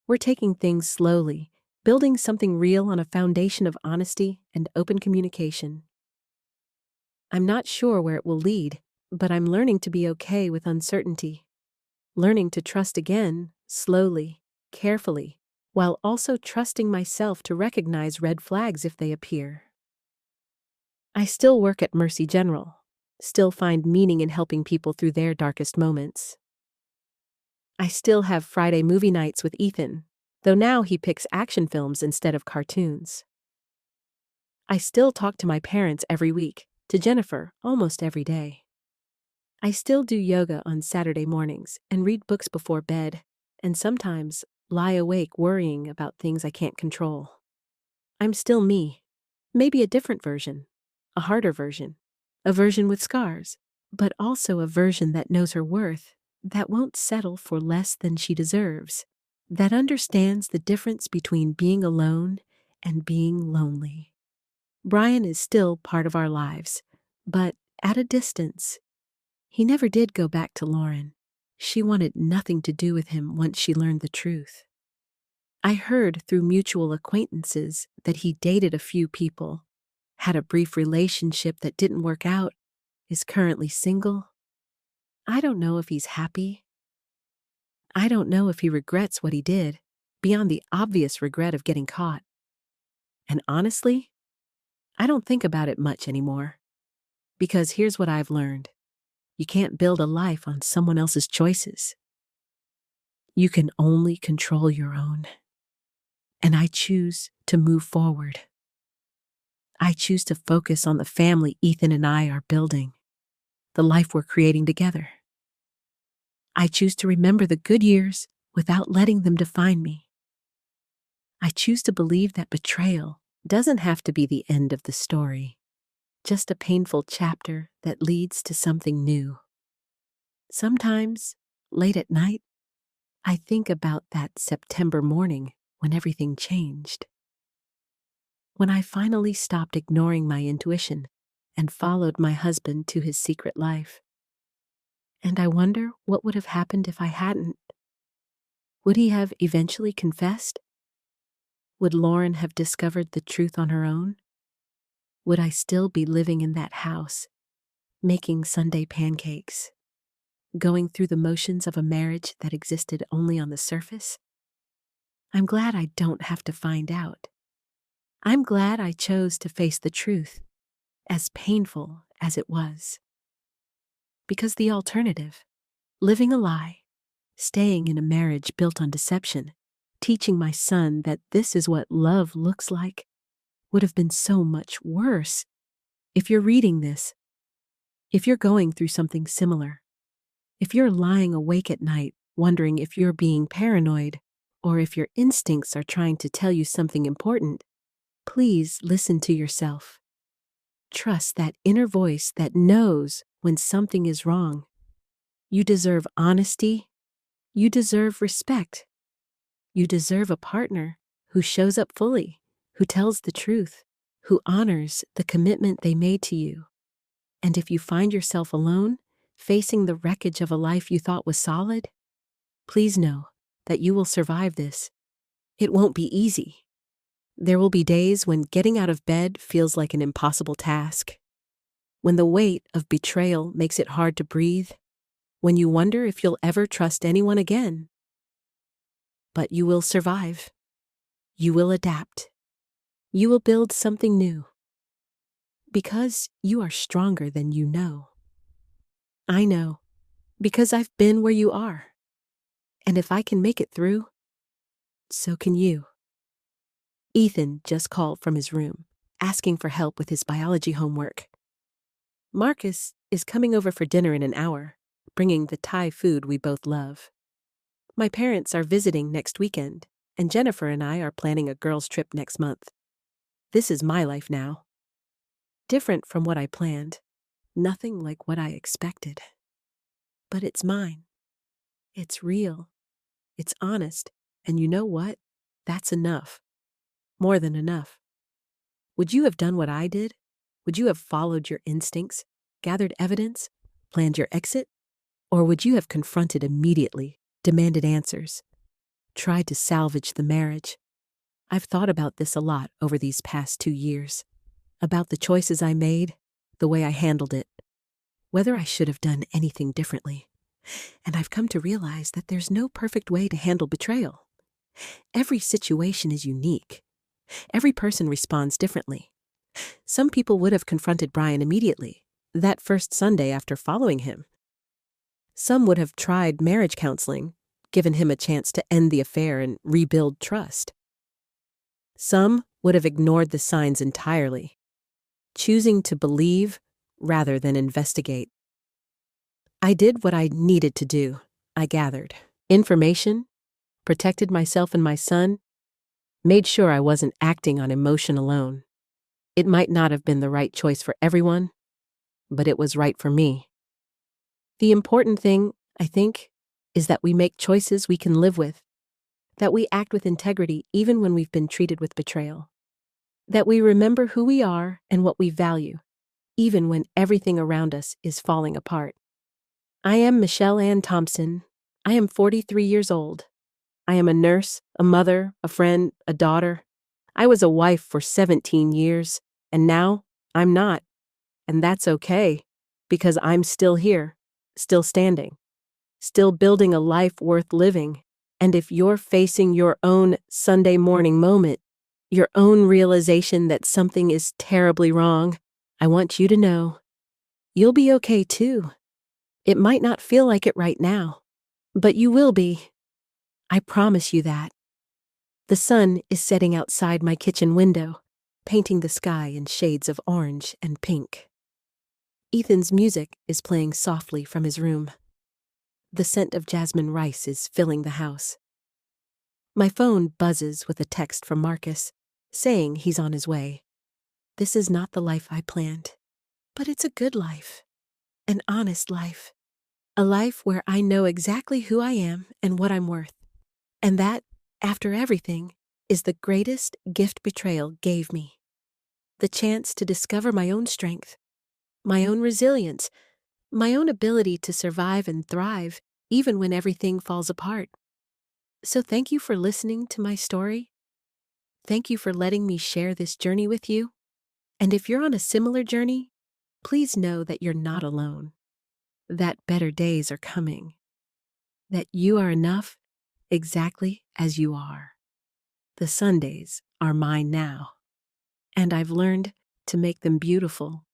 We're taking things slowly, building something real on a foundation of honesty and open communication. I'm not sure where it will lead, but I'm learning to be okay with uncertainty. Learning to trust again, slowly, carefully, while also trusting myself to recognize red flags if they appear. I still work at Mercy General, still find meaning in helping people through their darkest moments. I still have Friday movie nights with Ethan, though now he picks action films instead of cartoons. I still talk to my parents every week, to Jennifer almost every day. I still do yoga on Saturday mornings and read books before bed, and sometimes lie awake worrying about things I can't control. I'm still me, maybe a different version, a harder version, a version with scars, but also a version that knows her worth, that won't settle for less than she deserves, that understands the difference between being alone and being lonely. Brian is still part of our lives, but at a distance. He never did go back to Lauren. She wanted nothing to do with him once she learned the truth. I heard through mutual acquaintances that he dated a few people, had a brief relationship that didn't work out, is currently single. I don't know if he's happy. I don't know if he regrets what he did, beyond the obvious regret of getting caught. And honestly, I don't think about it much anymore. Because here's what I've learned. You can't build a life on someone else's choices. You can only control your own. And I choose to move forward. I choose to focus on the family Ethan and I are building, the life we're creating together. I choose to remember the good years without letting them define me. I choose to believe that betrayal doesn't have to be the end of the story, just a painful chapter that leads to something new. Sometimes, late at night, I think about that September morning when everything changed. When I finally stopped ignoring my intuition and followed my husband to his secret life. And I wonder what would have happened if I hadn't. Would he have eventually confessed? Would Lauren have discovered the truth on her own? Would I still be living in that house, making Sunday pancakes, going through the motions of a marriage that existed only on the surface? I'm glad I don't have to find out. I'm glad I chose to face the truth, as painful as it was. Because the alternative, living a lie, staying in a marriage built on deception, teaching my son that this is what love looks like, would have been so much worse. If you're reading this, if you're going through something similar, if you're lying awake at night wondering if you're being paranoid or if your instincts are trying to tell you something important, please listen to yourself. Trust that inner voice that knows when something is wrong. You deserve honesty. You deserve respect. You deserve a partner who shows up fully, who tells the truth, who honors the commitment they made to you. And if you find yourself alone, facing the wreckage of a life you thought was solid, please know that you will survive this. It won't be easy. There will be days when getting out of bed feels like an impossible task, when the weight of betrayal makes it hard to breathe, when you wonder if you'll ever trust anyone again. But you will survive. You will adapt. You will build something new. Because you are stronger than you know. I know, because I've been where you are. And if I can make it through, so can you. Ethan just called from his room, asking for help with his biology homework. Marcus is coming over for dinner in an hour, bringing the Thai food we both love. My parents are visiting next weekend, and Jennifer and I are planning a girls' trip next month. This is my life now. Different from what I planned, nothing like what I expected. But it's mine. It's real. It's honest. And you know what? That's enough. More than enough. Would you have done what I did? Would you have followed your instincts, gathered evidence, planned your exit? Or would you have confronted immediately, demanded answers, tried to salvage the marriage? I've thought about this a lot over these past 2 years, about the choices I made, the way I handled it, whether I should have done anything differently. And I've come to realize that there's no perfect way to handle betrayal. Every situation is unique. Every person responds differently. Some people would have confronted Brian immediately, that first Sunday after following him. Some would have tried marriage counseling, given him a chance to end the affair and rebuild trust. Some would have ignored the signs entirely, choosing to believe rather than investigate. I did what I needed to do. I gathered information, protected myself and my son, made sure I wasn't acting on emotion alone. It might not have been the right choice for everyone, but it was right for me. The important thing, I think, is that we make choices we can live with, that we act with integrity even when we've been treated with betrayal, that we remember who we are and what we value, even when everything around us is falling apart. I am Michelle Ann Thompson. I am 43 years old. I am a nurse, a mother, a friend, a daughter. I was a wife for 17 years, and now I'm not. And that's okay, because I'm still here, still standing, still building a life worth living. And if you're facing your own Sunday morning moment, your own realization that something is terribly wrong, I want you to know you'll be okay too. It might not feel like it right now, but you will be. I promise you that. The sun is setting outside my kitchen window, painting the sky in shades of orange and pink. Ethan's music is playing softly from his room. The scent of jasmine rice is filling the house. My phone buzzes with a text from Marcus, saying he's on his way. This is not the life I planned, but it's a good life, an honest life, a life where I know exactly who I am and what I'm worth. And that, after everything, is the greatest gift betrayal gave me. The chance to discover my own strength, my own resilience, my own ability to survive and thrive, even when everything falls apart. So thank you for listening to my story. Thank you for letting me share this journey with you. And if you're on a similar journey, please know that you're not alone, that better days are coming, that you are enough exactly as you are. The Sundays are mine now, and I've learned to make them beautiful